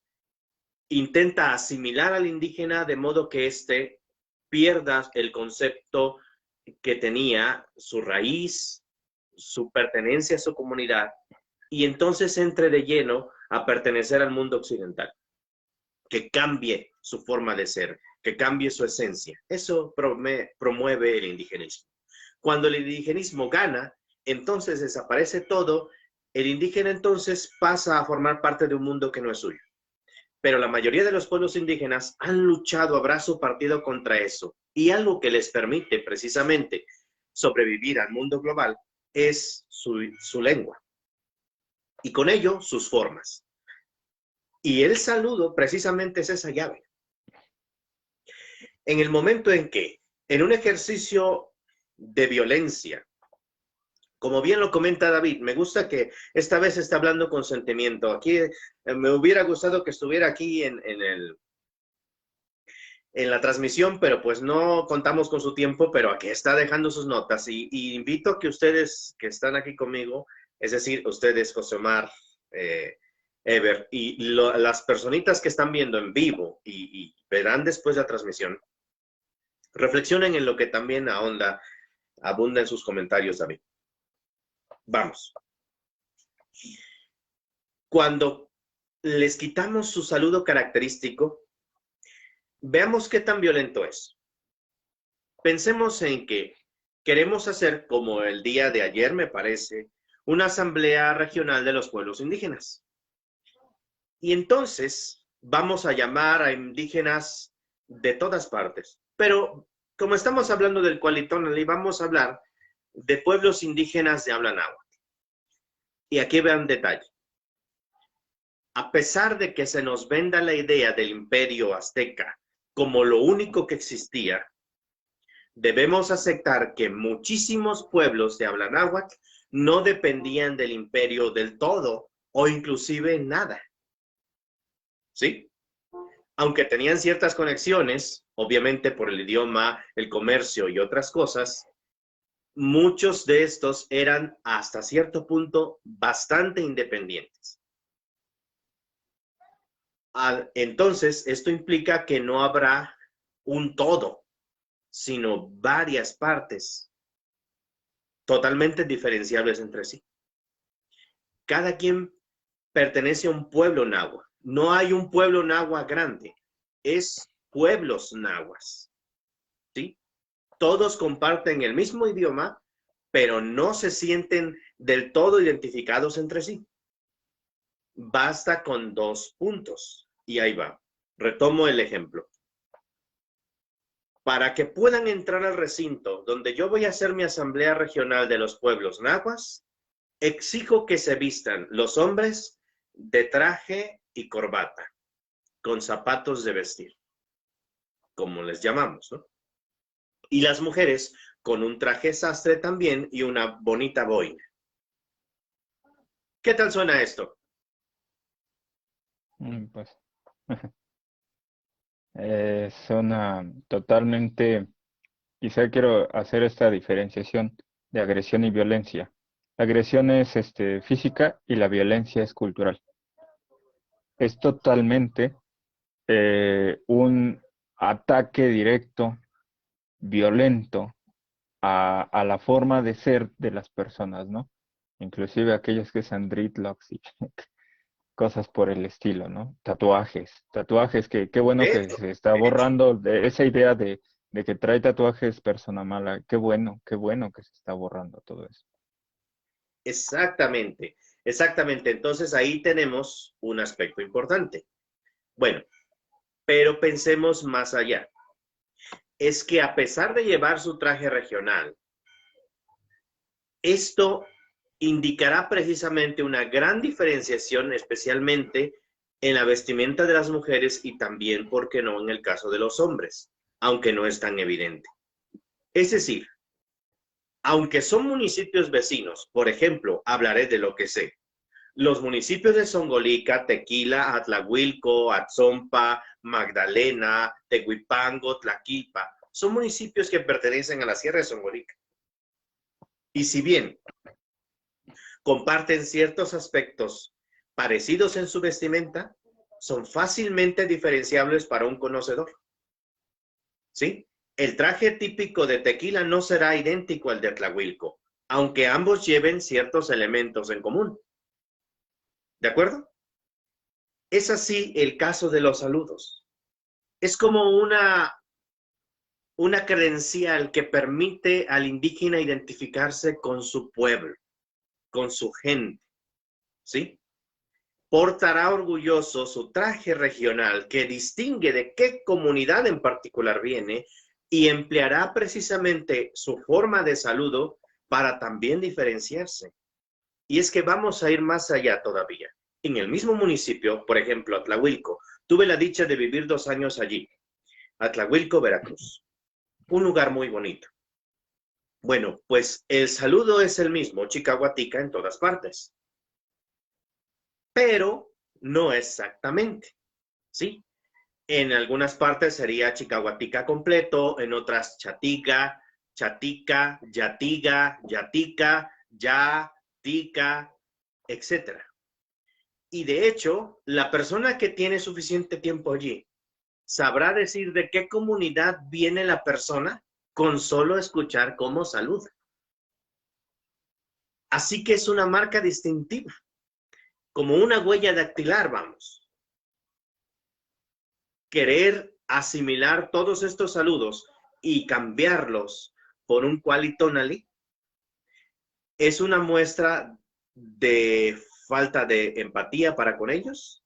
intenta asimilar al indígena de modo que éste pierda el concepto que tenía, su raíz, su pertenencia a su comunidad, y entonces entre de lleno a pertenecer al mundo occidental, que cambie su forma de ser, que cambie su esencia. Eso promueve el indigenismo. Cuando el indigenismo gana, entonces desaparece todo, el indígena entonces pasa a formar parte de un mundo que no es suyo. Pero la mayoría de los pueblos indígenas han luchado a brazo partido contra eso. Y algo que les permite precisamente sobrevivir al mundo global es su lengua. Y con ello, sus formas. Y el saludo precisamente es esa llave. En el momento en que, en un ejercicio de violencia, como bien lo comenta David, me gusta que esta vez está hablando con sentimiento. Aquí me hubiera gustado que estuviera aquí en la transmisión, pero pues no contamos con su tiempo, pero aquí está dejando sus notas. Y invito a que ustedes que están aquí conmigo, es decir, ustedes, José Omar, Ever, y las personitas que están viendo en vivo y verán después la transmisión, reflexionen en lo que también abunda en sus comentarios, David. Vamos. Cuando les quitamos su saludo característico, veamos qué tan violento es. Pensemos en que queremos hacer, como el día de ayer me parece, una asamblea regional de los pueblos indígenas. Y entonces vamos a llamar a indígenas de todas partes. Pero como estamos hablando del Cualitonali, vamos a hablar de pueblos indígenas de habla náhuatl. Y aquí vean detalle. A pesar de que se nos venda la idea del imperio azteca como lo único que existía, debemos aceptar que muchísimos pueblos de habla náhuatl no dependían del imperio del todo o inclusive nada. ¿Sí? Aunque tenían ciertas conexiones, obviamente por el idioma, el comercio y otras cosas, muchos de estos eran hasta cierto punto bastante independientes. Entonces, esto implica que no habrá un todo, sino varias partes totalmente diferenciables entre sí. Cada quien pertenece a un pueblo náhuatl. No hay un pueblo náhuatl grande, es pueblos náhuatl. ¿Sí? Todos comparten el mismo idioma, pero no se sienten del todo identificados entre sí. Basta con 2 puntos. Y ahí va. Retomo el ejemplo. Para que puedan entrar al recinto donde yo voy a hacer mi asamblea regional de los pueblos náhuatl, exijo que se vistan los hombres de traje y corbata, con zapatos de vestir, como les llamamos, ¿no? Y las mujeres con un traje sastre también y una bonita boina. ¿Qué tal suena esto? Pues suena totalmente, quizá quiero hacer esta diferenciación de agresión y violencia. La agresión es física y la violencia es cultural. Es totalmente un ataque directo, violento a la forma de ser de las personas, ¿no? Inclusive aquellos que usan dreadlocks y cosas por el estilo, ¿no? Tatuajes que qué bueno que se está borrando de esa idea de que trae tatuajes persona mala. Qué bueno que se está borrando todo eso. Exactamente, exactamente. Entonces ahí tenemos un aspecto importante. Bueno, pero pensemos más allá. Es que a pesar de llevar su traje regional, esto indicará precisamente una gran diferenciación, especialmente en la vestimenta de las mujeres y también, ¿por qué no?, en el caso de los hombres, aunque no es tan evidente. Es decir, aunque son municipios vecinos, por ejemplo, hablaré de lo que sé. Los municipios de Zongolica, Tequila, Atlahuilco, Atzompa, Magdalena, Tehuipango, Tlaquilpa, son municipios que pertenecen a la Sierra de Zongolica. Y si bien comparten ciertos aspectos parecidos en su vestimenta, son fácilmente diferenciables para un conocedor. ¿Sí? El traje típico de Tequila no será idéntico al de Atlahuilco, aunque ambos lleven ciertos elementos en común. ¿De acuerdo? Es así el caso de los saludos. Es como una credencial que permite al indígena identificarse con su pueblo, con su gente, ¿sí? Portará orgulloso su traje regional que distingue de qué comunidad en particular viene y empleará precisamente su forma de saludo para también diferenciarse. Y es que vamos a ir más allá todavía. En el mismo municipio, por ejemplo, Atlahuilco, tuve la dicha de vivir 2 años allí. Atlahuilco, Veracruz. Un lugar muy bonito. Bueno, pues el saludo es el mismo, chicahuatica, en todas partes. Pero no exactamente, ¿sí? En algunas partes sería chicahuatica completo, en otras chatiga, chatica, yatiga, yatica, ya, tica, etc. Y de hecho, la persona que tiene suficiente tiempo allí sabrá decir de qué comunidad viene la persona con solo escuchar cómo saluda. Así que es una marca distintiva, como una huella dactilar, vamos. Querer asimilar todos estos saludos y cambiarlos por un qualitonally es una muestra de falta de empatía para con ellos,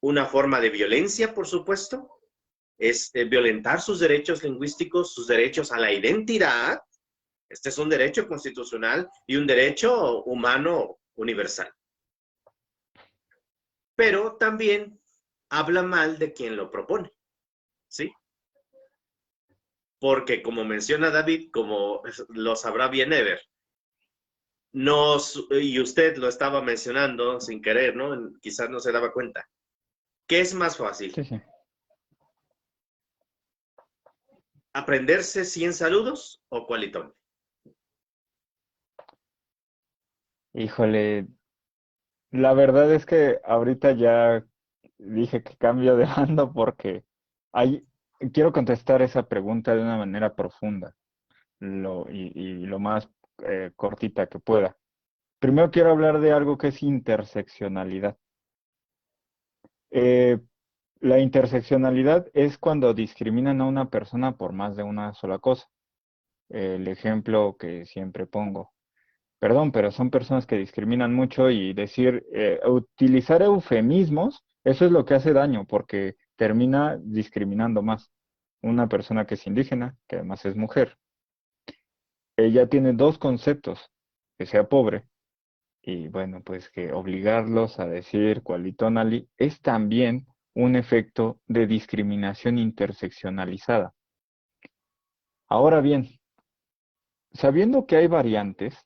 una forma de violencia, por supuesto, es violentar sus derechos lingüísticos, sus derechos a la identidad. Este es un derecho constitucional y un derecho humano universal. Pero también habla mal de quien lo propone, ¿sí? Porque como menciona David, como lo sabrá bien Ever, y usted lo estaba mencionando sin querer, ¿no? Quizás no se daba cuenta. ¿Qué es más fácil? Sí, sí. ¿Aprenderse 100 saludos o cualitón? Híjole, la verdad es que ahorita ya dije que cambio de bando porque hay, quiero contestar esa pregunta de una manera profunda y lo más cortita que pueda. Primero quiero hablar de algo que es interseccionalidad. Eh, la interseccionalidad es cuando discriminan a una persona por más de una sola cosa. El ejemplo que siempre pongo. Perdón, pero son personas que discriminan mucho y decir, utilizar eufemismos, eso es lo que hace daño, porque termina discriminando más. Una persona que es indígena, que además es mujer, ella tiene dos conceptos, que sea pobre, y bueno, pues que obligarlos a decir qualitonally es también un efecto de discriminación interseccionalizada. Ahora bien, sabiendo que hay variantes,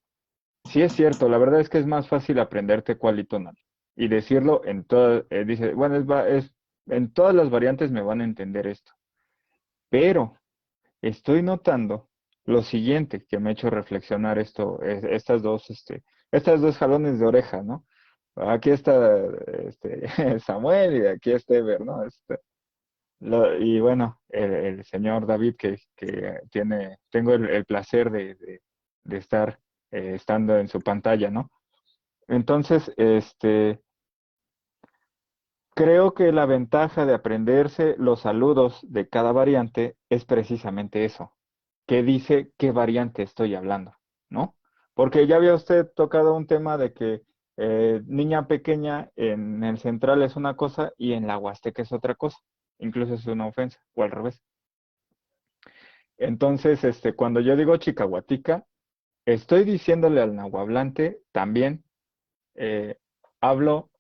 sí es cierto, la verdad es que es más fácil aprenderte qualitonal y decirlo en todas, dice, bueno, en todas las variantes me van a entender esto, pero estoy notando lo siguiente que me ha hecho reflexionar esto, estas dos jalones de oreja, ¿no? Aquí está Samuel y aquí está Ever, ¿no? Y bueno, el señor David que tengo el placer de estar estando en su pantalla, ¿no? Entonces, creo que la ventaja de aprenderse los saludos de cada variante es precisamente eso, que dice qué variante estoy hablando, ¿no? Porque ya había usted tocado un tema de que niña pequeña en el central es una cosa y en la huasteca es otra cosa, incluso es una ofensa, o al revés. Entonces, cuando yo digo chicahuatica, estoy diciéndole al nahuablante también, eh, hablo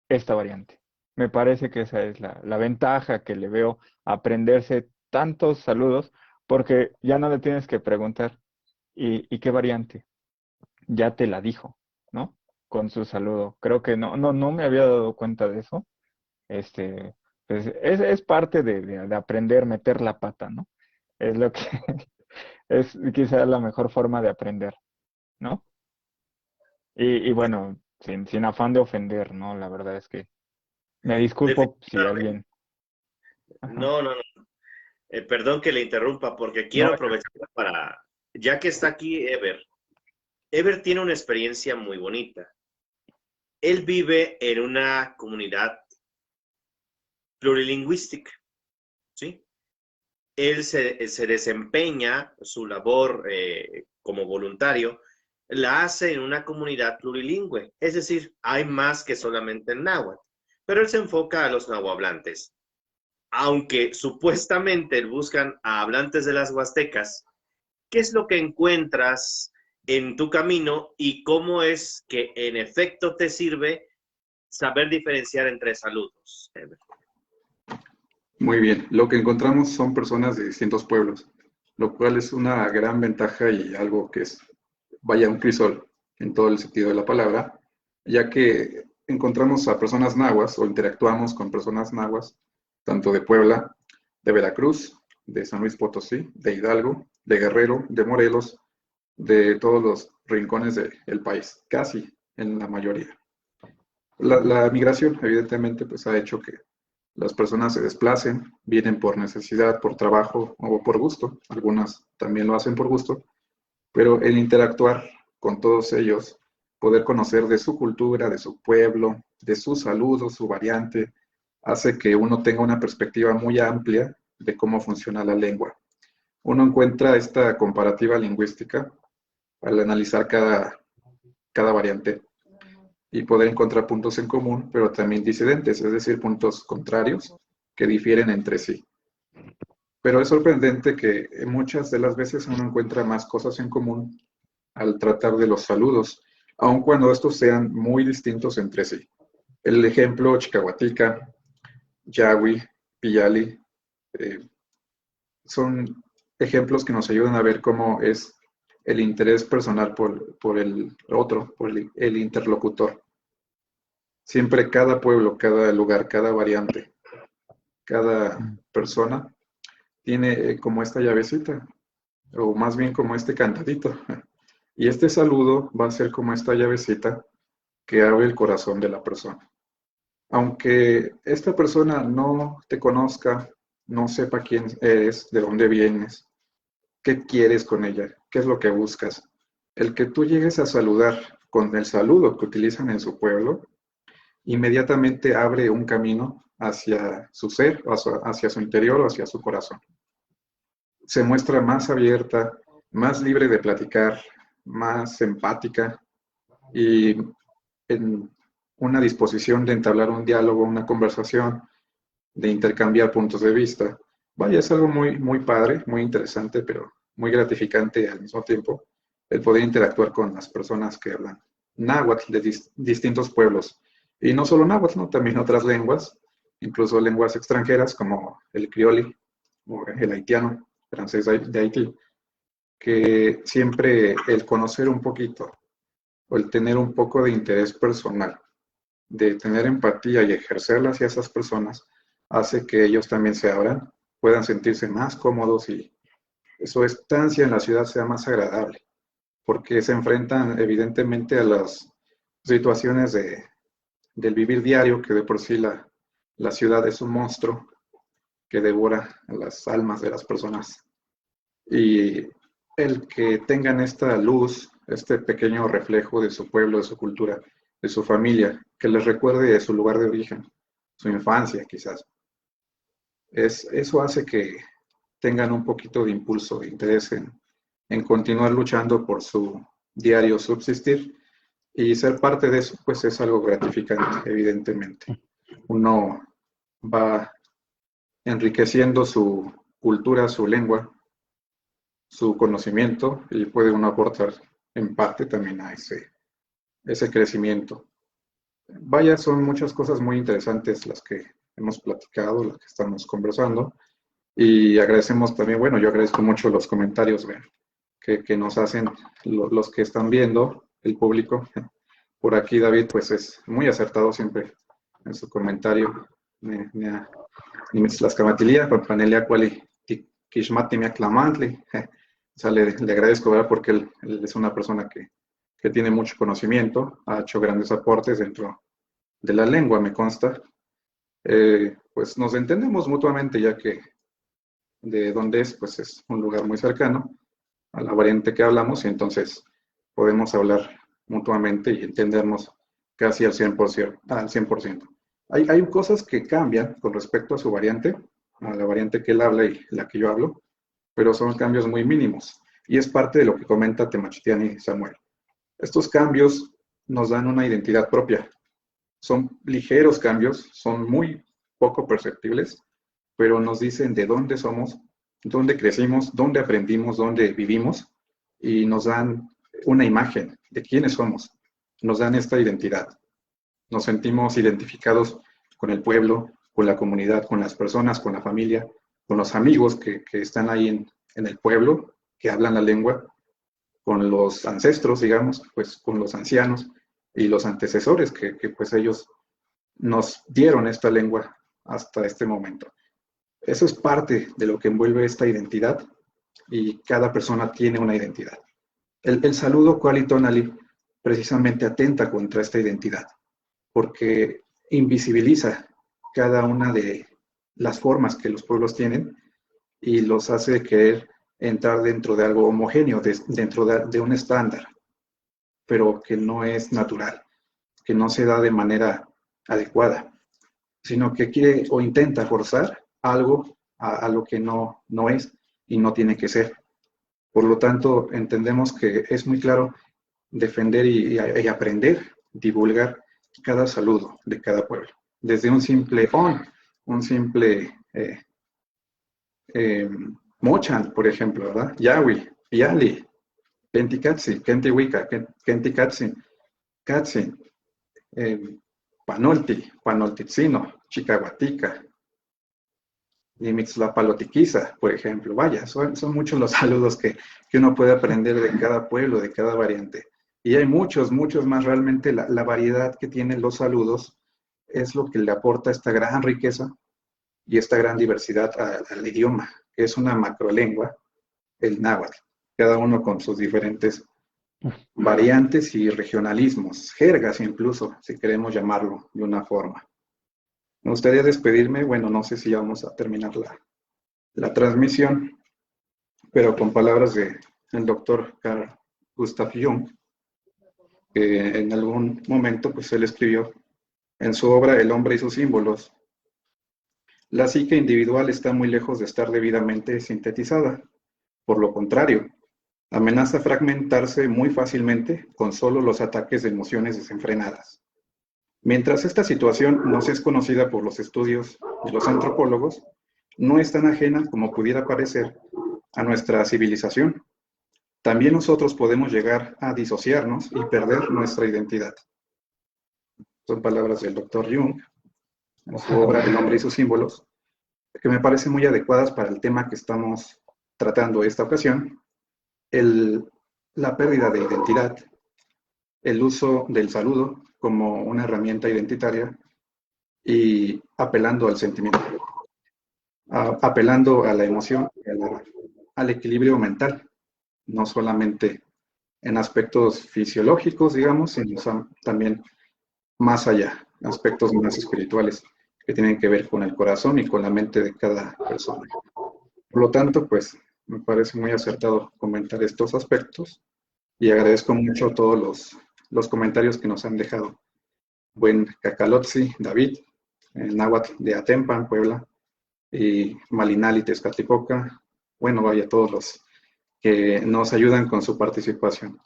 esta variante. Me parece que esa es la ventaja que le veo a aprenderse tantos saludos, porque ya no le tienes que preguntar, ¿y qué variante? Ya te la dijo, ¿no? con su saludo. Creo que no me había dado cuenta de eso. Pues es parte de aprender, meter la pata, ¿no? Es lo que es quizás la mejor forma de aprender, ¿no? Y bueno, sin afán de ofender, ¿no? La verdad es que me disculpo si Definitivamente. alguien... Ajá. No, no, no. Perdón que le interrumpa porque quiero No, aprovechar para, ya que está aquí Ever tiene una experiencia muy bonita. Él vive en una comunidad plurilingüística, ¿sí? Él se desempeña su labor como voluntario, la hace en una comunidad plurilingüe, es decir, hay más que solamente el náhuatl, pero él se enfoca a los nahuablantes. Aunque supuestamente buscan a hablantes de las huastecas, ¿qué es lo que encuentras en tu camino y cómo es que en efecto te sirve saber diferenciar entre saludos? Muy bien, lo que encontramos son personas de distintos pueblos, lo cual es una gran ventaja y algo que es, vaya, un crisol en todo el sentido de la palabra, ya que encontramos a personas nahuas o interactuamos con personas nahuas, tanto de Puebla, de Veracruz, de San Luis Potosí, de Hidalgo, de Guerrero, de Morelos, de todos los rincones del país, casi en la mayoría. La migración, evidentemente, pues ha hecho que las personas se desplacen, vienen por necesidad, por trabajo o por gusto. Algunas también lo hacen por gusto, pero el interactuar con todos ellos, poder conocer de su cultura, de su pueblo, de su saludo, su variante, hace que uno tenga una perspectiva muy amplia de cómo funciona la lengua. Uno encuentra esta comparativa lingüística al analizar cada variante y poder encontrar puntos en común, pero también disidentes, es decir, puntos contrarios que difieren entre sí. Pero es sorprendente que muchas de las veces uno encuentra más cosas en común al tratar de los saludos, aun cuando estos sean muy distintos entre sí. El ejemplo Chicahuatica, Yawi, Piyali, son ejemplos que nos ayudan a ver cómo es el interés personal por el otro, por el interlocutor. Siempre cada pueblo, cada lugar, cada variante, cada persona tiene como esta llavecita, o más bien como este cantadito. Y este saludo va a ser como esta llavecita que abre el corazón de la persona. Aunque esta persona no te conozca, no sepa quién eres, de dónde vienes, qué quieres con ella, qué es lo que buscas, el que tú llegues a saludar con el saludo que utilizan en su pueblo, inmediatamente abre un camino hacia su ser, hacia su interior o hacia su corazón. Se muestra más abierta, más libre de platicar, más empática y en una disposición de entablar un diálogo, una conversación, de intercambiar puntos de vista. Vaya, es algo muy, muy padre, muy interesante, pero muy gratificante al mismo tiempo, el poder interactuar con las personas que hablan náhuatl de distintos pueblos. Y no solo náhuatl, ¿no? También otras lenguas, incluso lenguas extranjeras como el crioli o el haitiano, francés de Haití, que siempre el conocer un poquito o el tener un poco de interés personal, de tener empatía y ejercerla hacia esas personas, hace que ellos también se abran, puedan sentirse más cómodos y su estancia en la ciudad sea más agradable, porque se enfrentan evidentemente a las situaciones del vivir diario, que de por sí la ciudad es un monstruo que devora las almas de las personas. Y el que tengan esta luz, este pequeño reflejo de su pueblo, de su cultura, de su familia, que les recuerde de su lugar de origen, su infancia quizás. Eso hace que tengan un poquito de impulso, de interés en continuar luchando por su diario subsistir y ser parte de eso, pues es algo gratificante, evidentemente. Uno va enriqueciendo su cultura, su lengua, su conocimiento y puede uno aportar en parte también a ese crecimiento. Vaya, son muchas cosas muy interesantes las que hemos platicado, las que estamos conversando y agradecemos también, bueno, yo agradezco mucho los comentarios que nos hacen los que están viendo, el público, Por aquí David pues es muy acertado siempre en su comentario. Nimitlaskamatilia, panelia cuali kishmati mi aclamantli. O sea, le agradezco, ¿verdad? Porque él es una persona que tiene mucho conocimiento, ha hecho grandes aportes dentro de la lengua, me consta. Pues nos entendemos mutuamente, ya que de donde pues es un lugar muy cercano a la variante que hablamos, y entonces podemos hablar mutuamente y entendernos casi al 100%. Al 100%. Hay cosas que cambian con respecto a su variante, a la variante que él habla y la que yo hablo, pero son cambios muy mínimos. Y es parte de lo que comenta Temachitiani Samuel. Estos cambios nos dan una identidad propia. Son ligeros cambios, son muy poco perceptibles, pero nos dicen de dónde somos, dónde crecimos, dónde aprendimos, dónde vivimos, y nos dan una imagen de quiénes somos, nos dan esta identidad. Nos sentimos identificados con el pueblo, con la comunidad, con las personas, con la familia, con los amigos que están ahí en el pueblo, que hablan la lengua, con los ancestros, digamos, pues con los ancianos y los antecesores que pues ellos nos dieron esta lengua hasta este momento. Eso es parte de lo que envuelve esta identidad, y cada persona tiene una identidad. El saludo Kuali Tonali precisamente atenta contra esta identidad, porque invisibiliza cada una de las formas que los pueblos tienen y los hace querer entrar dentro de algo homogéneo, dentro de un estándar, pero que no es natural, que no se da de manera adecuada, sino que quiere o intenta forzar algo a lo que no es y no tiene que ser. Por lo tanto, entendemos que es muy claro defender y aprender, divulgar cada saludo de cada pueblo. Desde un simple on, un simple mochan, por ejemplo, ¿verdad? Yawi, Yali, Kentikatsi, Kentiwika, Kentikatsi, Katsi, Panolti, Panoltitzino, Chicahuatica, Nimitzlapalotiquiza, por ejemplo. Vaya, son muchos los saludos que uno puede aprender de cada pueblo, de cada variante. Y hay muchos más. Realmente la variedad que tienen los saludos es lo que le aporta esta gran riqueza y esta gran diversidad al idioma, que es una macrolengua, el náhuatl, cada uno con sus diferentes variantes y regionalismos, jergas incluso, si queremos llamarlo de una forma. Me gustaría despedirme, bueno, no sé si vamos a terminar la transmisión, pero con palabras del doctor Carl Gustav Jung, que en algún momento pues él escribió en su obra El hombre y sus símbolos: la psique individual está muy lejos de estar debidamente sintetizada. Por lo contrario, amenaza fragmentarse muy fácilmente con solo los ataques de emociones desenfrenadas. Mientras esta situación nos es conocida por los estudios de los antropólogos, no es tan ajena como pudiera parecer a nuestra civilización. También nosotros podemos llegar a disociarnos y perder nuestra identidad. Son palabras del doctor Jung en su obra El hombre y sus símbolos, que me parecen muy adecuadas para el tema que estamos tratando esta ocasión: la pérdida de identidad, el uso del saludo como una herramienta identitaria y apelando al sentimiento, apelando a la emoción, al equilibrio mental, no solamente en aspectos fisiológicos, digamos, sino también más allá, aspectos más espirituales que tienen que ver con el corazón y con la mente de cada persona. Por lo tanto, pues me parece muy acertado comentar estos aspectos, y agradezco mucho todos los comentarios que nos han dejado. Buen Cacalotzi, David, el náhuatl de Atempan, Puebla, y Malinali, Tezcatlipoca. Bueno, vaya, todos los que nos ayudan con su participación.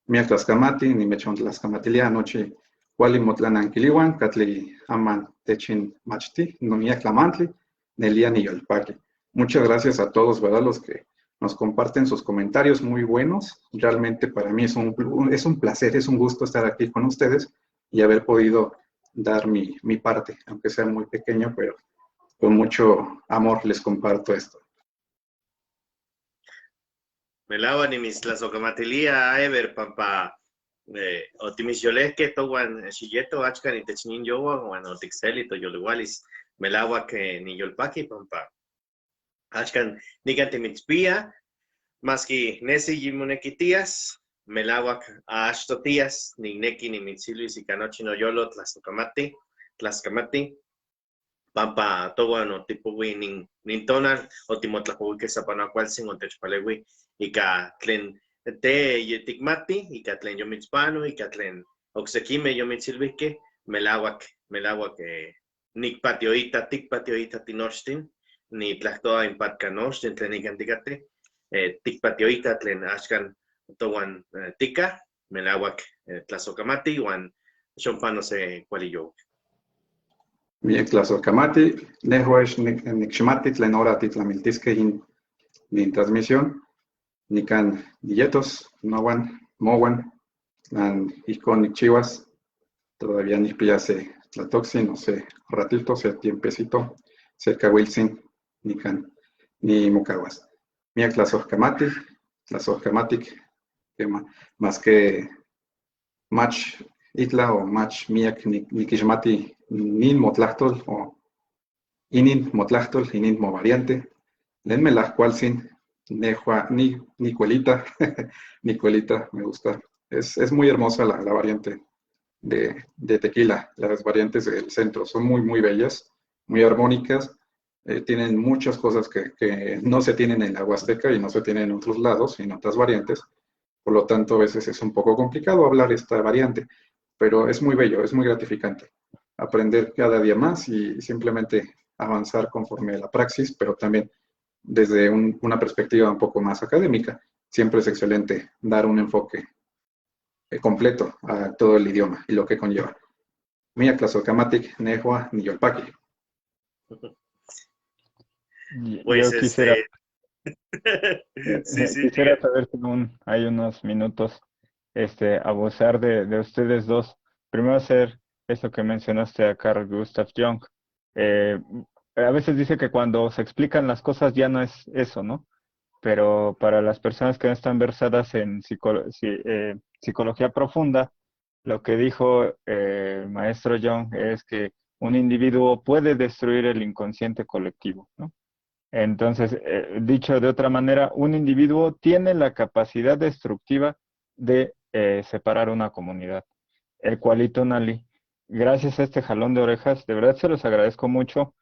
Mia Tlaxcamati, Nimechon Tlaxcamatilia, anoche, Wali Motlan Anquiliwan, Catli Aman Techin Machti, Nomia Clamantli, Nelia Niyolpaqui. Muchas gracias a todos, ¿verdad? Los que nos comparten sus comentarios muy buenos. Realmente para mí es un placer, es un gusto estar aquí con ustedes y haber podido dar mi parte, aunque sea muy pequeño, pero con mucho amor les comparto esto. Melaban y mis tlazokamatilia, Ever, papá. Otimisioles towan Shilleto, Achkan y Technin Yowa, o Otixel y Yolualis, Melagua que ni Yolpaki, Pampa. Achkan, Nigan Timitzpia, más que Nesi Yimunequitias, Melagua Ashtotias, ni Neki ni Mitzilis y Canochino Yolo, Tlascamati, Pampa, Towan o Tipuwi, Nintonal, o Timotlapuwi que Zapanacual sin Otechpalewi, y Tlen. Te yetikmati y catlen yo mitzpano y catlen oxequime yo mitzilvique melawak nik patioita tinochtin ni tlactoa in patcanochtin tlen icanticate tik patioita tlen ashkan towan tika melawak tlazocamati wan xompano se cualillo. Miek tlazocamati, nehuesh nikxmati tlen ora titlamiltisque in transmisión. Nican billetos, nowan, mowan, icon nikchiwas, todavía ni pillase la toxin, no sé, ratito, se tiempecito, cerca Wilson, nican, ni mocaguas. Mia tlasojcamatic, que más que match itla o match miak nikishmati nin motlactol o inin motlactol, inin mo variante, lenme la cual sin Nicolita, Nicolita, me gusta. Es muy hermosa la variante de tequila. Las variantes del centro son muy bellas, muy armónicas. Tienen muchas cosas que no se tienen en la Huasteca y no se tienen en otros lados, en otras variantes. Por lo tanto, a veces es un poco complicado hablar esta variante, pero es muy bello, es muy gratificante. Aprender cada día más y simplemente avanzar conforme a la praxis, pero también desde una perspectiva un poco más académica. Siempre es excelente dar un enfoque completo a todo el idioma y lo que conlleva. Mia Tlazocamatic, Nehua, Niyolpaki. Pues Yo quisiera, sí, quisiera saber si hay unos minutos, abusar de ustedes dos. Primero hacer eso que mencionaste a Carl Gustav Jung. A veces dice que cuando se explican las cosas ya no es eso, ¿no? Pero para las personas que no están versadas en psicología profunda, lo que dijo el maestro Jung es que un individuo puede destruir el inconsciente colectivo, ¿no? Entonces, dicho de otra manera, un individuo tiene la capacidad destructiva de separar una comunidad. El Cualito Nali, gracias a este jalón de orejas, de verdad se los agradezco mucho.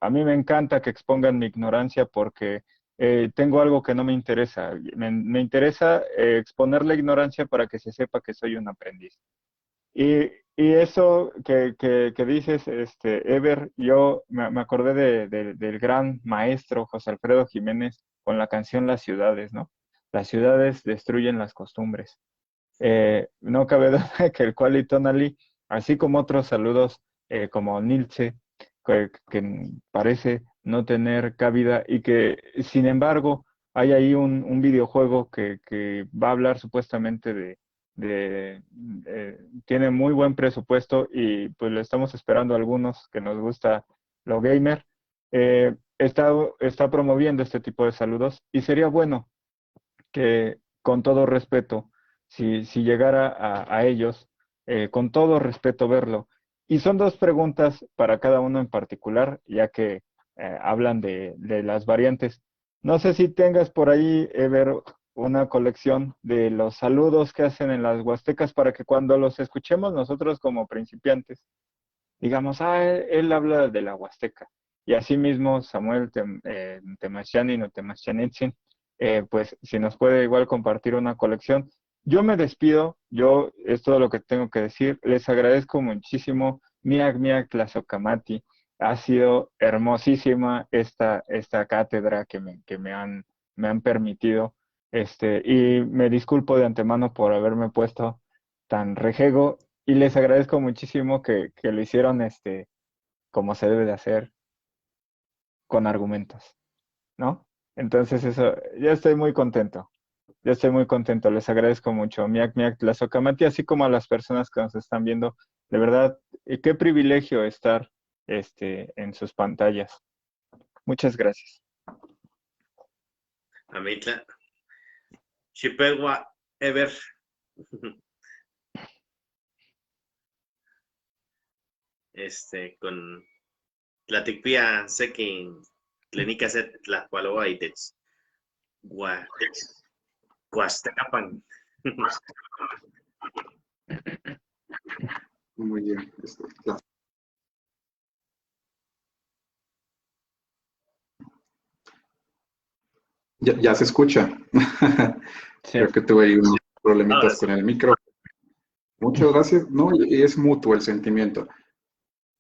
A mí me encanta que expongan mi ignorancia porque tengo algo que no me interesa. Me interesa exponer la ignorancia para que se sepa que soy un aprendiz. Y eso que dices, Ever, yo me acordé del gran maestro José Alfredo Jiménez con la canción Las ciudades, ¿no? Las ciudades destruyen las costumbres. No cabe duda que el Cualitonali, así como otros saludos como Nilce, que parece no tener cabida y que, sin embargo, hay ahí un videojuego que va a hablar supuestamente tiene muy buen presupuesto y pues le estamos esperando a algunos que nos gusta lo gamer. Está promoviendo este tipo de saludos y sería bueno que, con todo respeto, si llegara a ellos, con todo respeto verlo. Y son dos preguntas para cada uno en particular, ya que hablan de las variantes. No sé si tengas por ahí, Ever, una colección de los saludos que hacen en las huastecas para que cuando los escuchemos nosotros como principiantes, digamos, él habla de la huasteca. Y asimismo, Samuel Temachani o Temachanitzin, pues si nos puede igual compartir una colección. Yo me despido, es todo lo que tengo que decir. Les agradezco muchísimo. Miak Tlazocamati. Ha sido hermosísima esta cátedra que me han permitido. Y me disculpo de antemano por haberme puesto tan rejego y les agradezco muchísimo que lo hicieron como se debe de hacer, con argumentos, ¿no? Entonces eso, ya estoy muy contento. Les agradezco mucho. Miak Tlazocamati, así como a las personas que nos están viendo. De verdad, qué privilegio estar en sus pantallas. Muchas gracias. Amitla. Chipegua, Ever, Con Tlaticpia, Sekin, Tlenica Set, Tlacualoa y Tech. Huastecapan. Muy bien. Claro. Ya se escucha. Sí. Creo que tuve ahí unos problemitas Sí. con el micro. Muchas gracias. No, y es mutuo el sentimiento.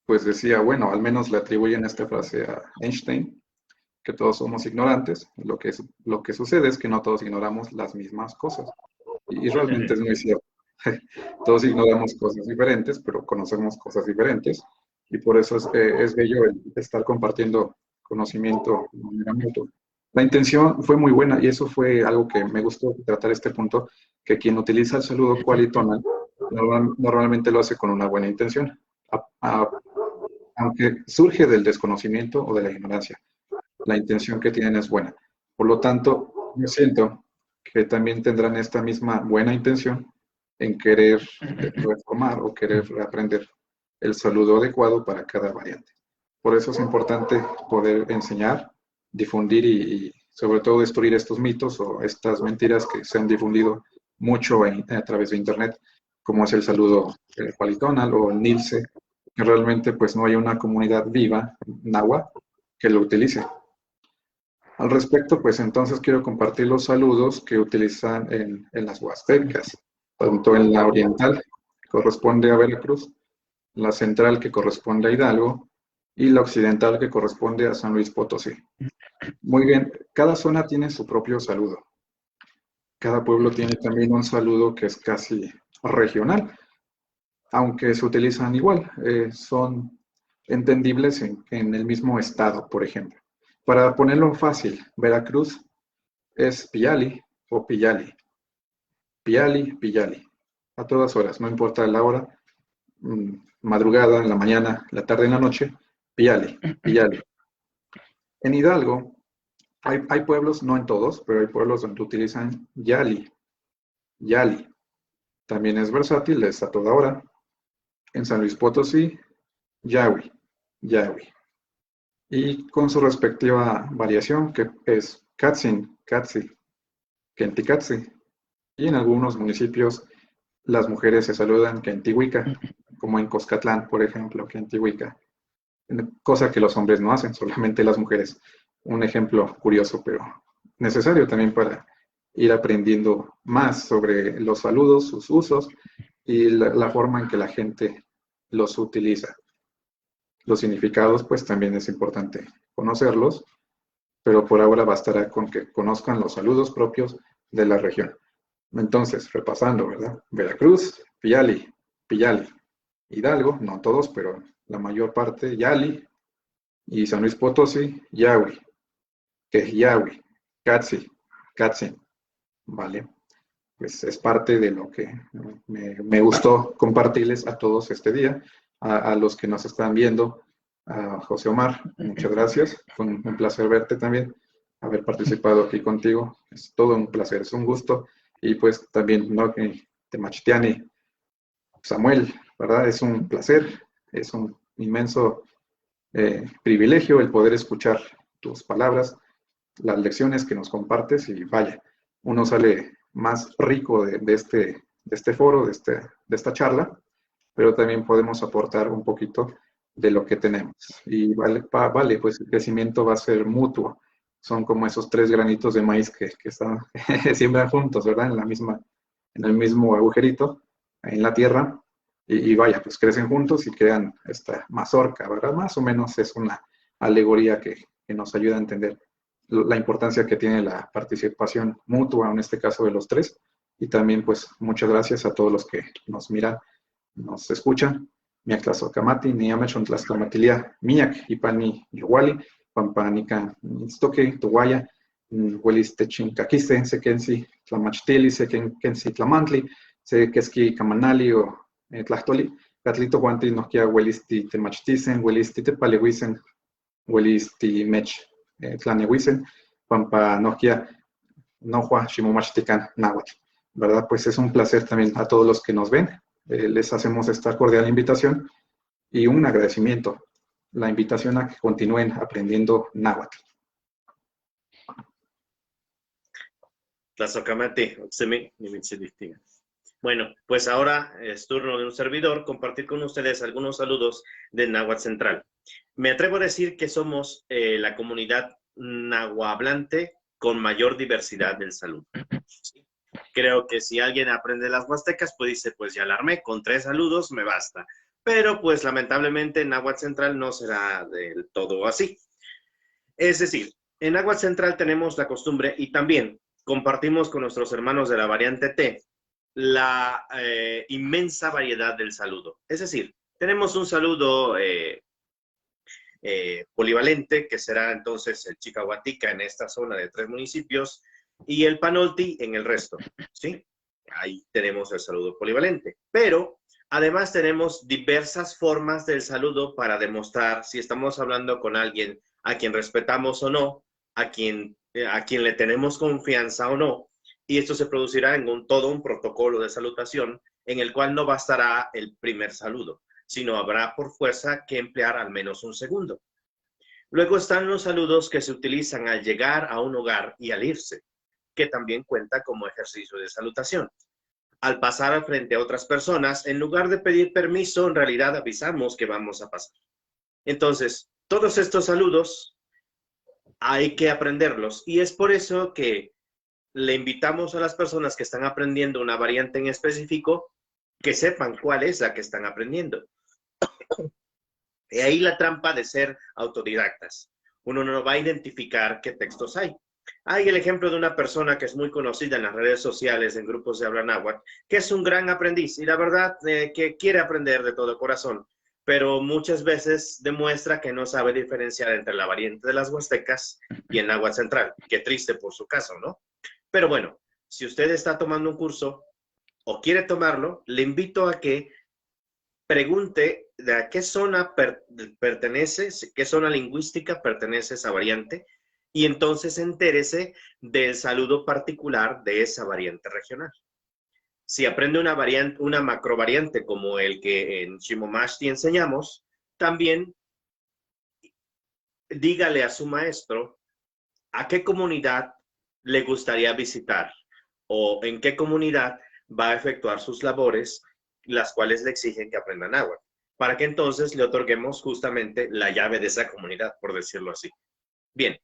Pues decía, bueno, al menos le atribuyen esta frase a Einstein, que todos somos ignorantes. Lo que sucede es que no todos ignoramos las mismas cosas. Y realmente es muy cierto. Todos ignoramos cosas diferentes, pero conocemos cosas diferentes. Y por eso es bello el estar compartiendo conocimiento de manera mutua. La intención fue muy buena y eso fue algo que me gustó tratar este punto, que quien utiliza el saludo cualitonal normalmente lo hace con una buena intención, aunque surge del desconocimiento o de la ignorancia. La intención que tienen es buena. Por lo tanto, yo siento que también tendrán esta misma buena intención en querer reformar o querer aprender el saludo adecuado para cada variante. Por eso es importante poder enseñar, difundir y sobre todo destruir estos mitos o estas mentiras que se han difundido mucho a través de Internet, como es el saludo cualitonal o el Nilce, que realmente pues no hay una comunidad viva, náhuatl, que lo utilice. Al respecto, pues entonces quiero compartir los saludos que utilizan en las huastecas, tanto en la oriental, que corresponde a Veracruz, la central, que corresponde a Hidalgo, y la occidental, que corresponde a San Luis Potosí. Muy bien, cada zona tiene su propio saludo. Cada pueblo tiene también un saludo que es casi regional, aunque se utilizan igual, son entendibles en el mismo estado, por ejemplo. Para ponerlo fácil, Veracruz es Piyali o Piyali. Piyali, Piyali. A todas horas, no importa la hora, madrugada, en la mañana, la tarde, en la noche, Piyali, Piyali. En Hidalgo hay pueblos, no en todos, pero hay pueblos donde utilizan Yali, Yali. También es versátil, es a toda hora. En San Luis Potosí, Yawi, Yawi. Y con su respectiva variación, que es Katsin, Katsi, Kentikatsi. Y en algunos municipios las mujeres se saludan Kentihuica, como en Coscatlán, por ejemplo, Kentihuica. Cosa que los hombres no hacen, solamente las mujeres. Un ejemplo curioso, pero necesario también para ir aprendiendo más sobre los saludos, sus usos y la forma en que la gente los utiliza. Los significados, pues también es importante conocerlos, pero por ahora bastará con que conozcan los saludos propios de la región. Entonces, repasando, ¿verdad? Veracruz, Piyali, Piyali. Hidalgo, no todos, pero la mayor parte, Yali. Y San Luis Potosí, Yawi, que es Yawi, Katsi, Katsin. ¿Vale? Pues es parte de lo que me gustó compartirles a todos este día, a los que nos están viendo, a José Omar, muchas gracias, fue un placer verte también, haber participado aquí contigo, es todo un placer, es un gusto, y pues también, ¿no? Temachtiani, Samuel, ¿verdad? Es un placer, es un inmenso privilegio el poder escuchar tus palabras, las lecciones que nos compartes y vaya, uno sale más rico de este foro, de esta charla, pero también podemos aportar un poquito de lo que tenemos. Y vale, pues el crecimiento va a ser mutuo. Son como esos 3 granitos de maíz que están siembran juntos, ¿verdad? En el mismo agujerito, en la tierra, y vaya, pues crecen juntos y crean esta mazorca, ¿verdad? Más o menos es una alegoría que nos ayuda a entender la importancia que tiene la participación mutua, en este caso de los 3, y también pues muchas gracias a todos los que nos miran, nos escuchan. Miak tlazokamati, niamachon tlazokamatilia, miak ipani yuwali, pampanica instoque, tuwaya, huelis techincaquiste, sequensi tlamachtili, sequensi tlamantli, sequesqui camanali o tlachtoli, catlito guanti noquia huelis ti temachtisen, huelis ti tepalehuisen, huelis ti mech tlanehuisen, pampa noquia nohua ximomachtican náhuatl. ¿verdad? Pues es un placer también a todos los que nos ven. Les hacemos esta cordial invitación y un agradecimiento, la invitación a que continúen aprendiendo náhuatl. Bueno, pues ahora es turno de un servidor compartir con ustedes algunos saludos de Náhuatl Central. Me atrevo a decir que somos la comunidad nahuablante con mayor diversidad del saludo. ¿Sí? Creo que si alguien aprende las huastecas, pues dice, pues ya la armé, con 3 saludos me basta. Pero pues lamentablemente en Náhuatl Central no será del todo así. Es decir, en Náhuatl Central tenemos la costumbre y también compartimos con nuestros hermanos de la variante T la inmensa variedad del saludo. Es decir, tenemos un saludo polivalente, que será entonces el Chicahuatica en esta zona de 3 municipios y el Panolti en el resto, ¿sí? Ahí tenemos el saludo polivalente. Pero además tenemos diversas formas del saludo para demostrar si estamos hablando con alguien a quien respetamos o no, a quien le tenemos confianza o no, y esto se producirá en todo un protocolo de salutación en el cual no bastará el primer saludo, sino habrá por fuerza que emplear al menos un segundo. Luego están los saludos que se utilizan al llegar a un hogar y al irse, que también cuenta como ejercicio de salutación. Al pasar al frente a otras personas, en lugar de pedir permiso, en realidad avisamos que vamos a pasar. Entonces, todos estos saludos hay que aprenderlos y es por eso que le invitamos a las personas que están aprendiendo una variante en específico que sepan cuál es la que están aprendiendo. Y ahí la trampa de ser autodidactas. Uno no va a identificar qué textos hay. Hay el ejemplo de una persona que es muy conocida en las redes sociales, en grupos de habla náhuatl, que es un gran aprendiz y la verdad que quiere aprender de todo corazón, pero muchas veces demuestra que no sabe diferenciar entre la variante de las huastecas y el náhuatl central. Qué triste por su caso, ¿no? Pero bueno, si usted está tomando un curso o quiere tomarlo, le invito a que pregunte de a qué zona pertenece, qué zona lingüística pertenece esa variante, y entonces entérese del saludo particular de esa variante regional. Si aprende una macrovariante como el que en Shimomashti enseñamos, también dígale a su maestro a qué comunidad le gustaría visitar o en qué comunidad va a efectuar sus labores, las cuales le exigen que aprenda náhuatl, para que entonces le otorguemos justamente la llave de esa comunidad, por decirlo así. Bien,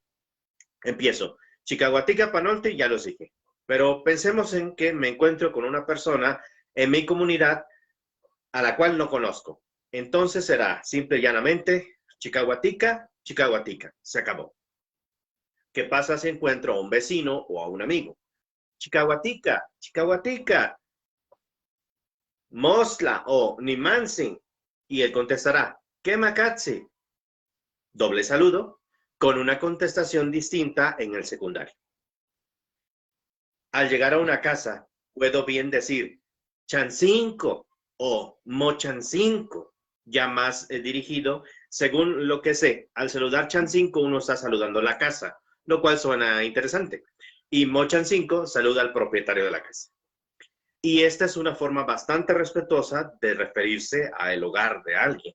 empiezo. Chicahuatica, Panolti, ya los dije. Pero pensemos en que me encuentro con una persona en mi comunidad a la cual no conozco. Entonces será simple y llanamente Chicahuatica, Chicahuatica. Se acabó. ¿Qué pasa si encuentro a un vecino o a un amigo? Chicahuatica, Chicahuatica, Mosla o Nimansin. Y él contestará, ¿qué macatsi? Doble saludo con una contestación distinta en el secundario. Al llegar a una casa, puedo bien decir Chancinco o Mochancinco, ya más dirigido, según lo que sé. Al saludar Chancinco, uno está saludando la casa, lo cual suena interesante. Y Mochancinco saluda al propietario de la casa. Y esta es una forma bastante respetuosa de referirse al hogar de alguien.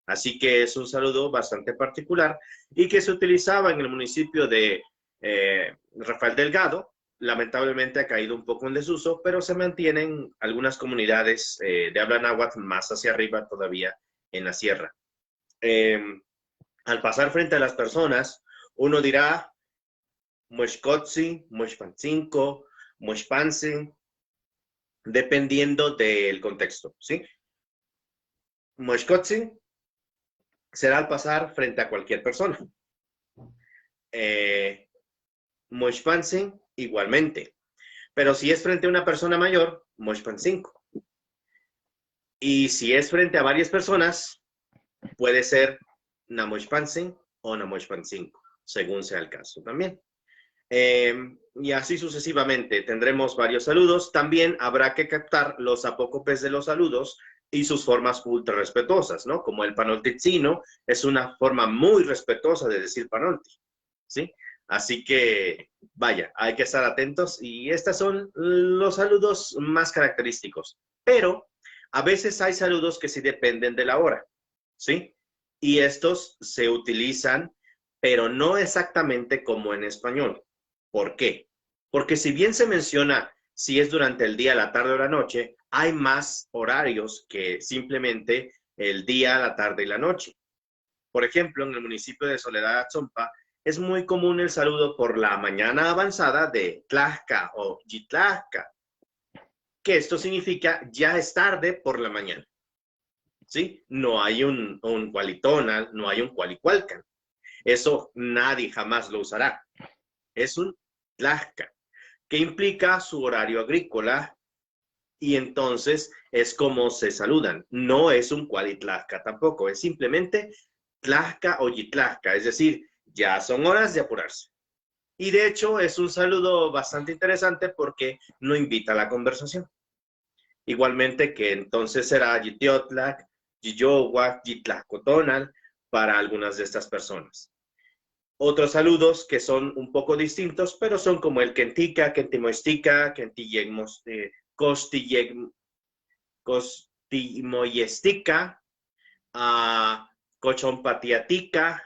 Así que es un saludo bastante particular y que se utilizaba en el municipio de Rafael Delgado. Lamentablemente ha caído un poco en desuso, pero se mantienen algunas comunidades de habla náhuatl más hacia arriba todavía en la sierra. Al pasar frente a las personas, uno dirá Muexcotzi, Muexpancinco, Muexpansi, dependiendo del contexto, ¿sí? Muexcotzi será al pasar frente a cualquier persona. Muexpansi, igualmente. Pero si es frente a una persona mayor, Muexpancinco. Y si es frente a varias personas, puede ser Namuexpansin o Namuexpancinco, según sea el caso también. Y así sucesivamente tendremos varios saludos. También habrá que captar los apócopes de los saludos y sus formas ultra respetuosas, ¿no? Como el panoltitzino es una forma muy respetuosa de decir panolti, ¿sí? Así que, vaya, hay que estar atentos y estos son los saludos más característicos. Pero a veces hay saludos que sí dependen de la hora, ¿sí? Y estos se utilizan, pero no exactamente como en español. ¿Por qué? Porque si bien se menciona si es durante el día, la tarde o la noche, hay más horarios que simplemente el día, la tarde y la noche. Por ejemplo, en el municipio de Soledad Atzompa, es muy común el saludo por la mañana avanzada de Tlaxca o Yitlaxca, que esto significa ya es tarde por la mañana. ¿Sí? No hay un cualitonal, no hay un cualicualcan. Eso nadie jamás lo usará. Es un Tlaxca, que implica su horario agrícola y entonces es como se saludan. No es un cualitlaxca tampoco, es simplemente Tlaxca o Yitlaxca, es decir, ya son horas de apurarse. Y de hecho es un saludo bastante interesante porque no invita a la conversación. Igualmente que entonces será Yitiotlac, Yiyohuac, Yitlaccotonal para algunas de estas personas. Otros saludos que son un poco distintos, pero son como el Kentica, Kentimoistica, Costimoyestica, Cochompatiatica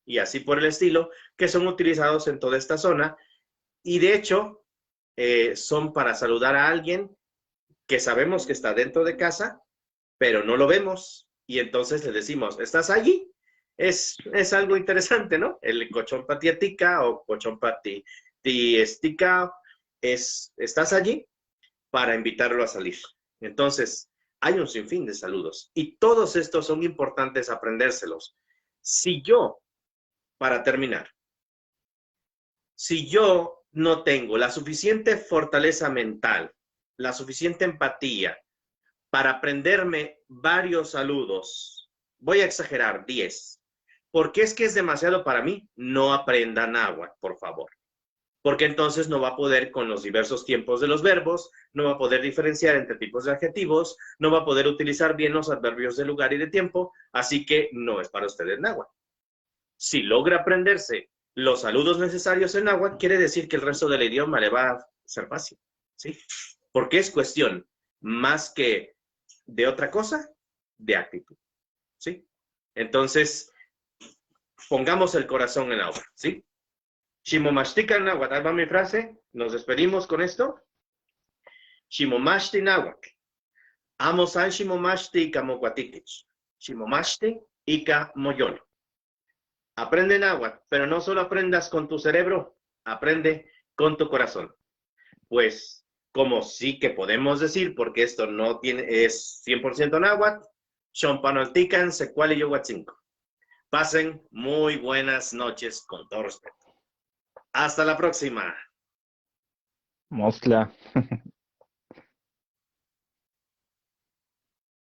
y así por el estilo, que son utilizados en toda esta zona y de hecho son para saludar a alguien que sabemos que está dentro de casa, pero no lo vemos y entonces le decimos, ¿estás allí? Es algo interesante, ¿no? El cochompatiatica o cochompatiestica ¿estás allí? Para invitarlo a salir. Entonces, hay un sinfín de saludos y todos estos son importantes aprendérselos. Si yo, para terminar, si yo no tengo la suficiente fortaleza mental, la suficiente empatía para aprenderme varios saludos, voy a exagerar, 10, porque es que es demasiado para mí, no aprenda náhuatl, por favor. Porque entonces no va a poder con los diversos tiempos de los verbos, no va a poder diferenciar entre tipos de adjetivos, no va a poder utilizar bien los adverbios de lugar y de tiempo, así que no es para usted el náhuatl. Si logra aprenderse los saludos necesarios en náhuatl, quiere decir que el resto del idioma le va a ser fácil, ¿sí? Porque es cuestión, más que de otra cosa, de actitud, ¿sí? Entonces, pongamos el corazón en la obra, ¿sí? Shimomashtika náhuatl, ahí va mi frase, nos despedimos con esto. Shimomashti náhuatl. Amo san shimomashti ika mocuatikich. Shimomashti ika moyolo. Aprende náhuatl, pero no solo aprendas con tu cerebro, aprende con tu corazón. Pues, como sí que podemos decir, porque esto no es 100% náhuatl, Xompanoltican secuali yohuatzinco. Pasen muy buenas noches con todo respeto. Hasta la próxima. Mostla.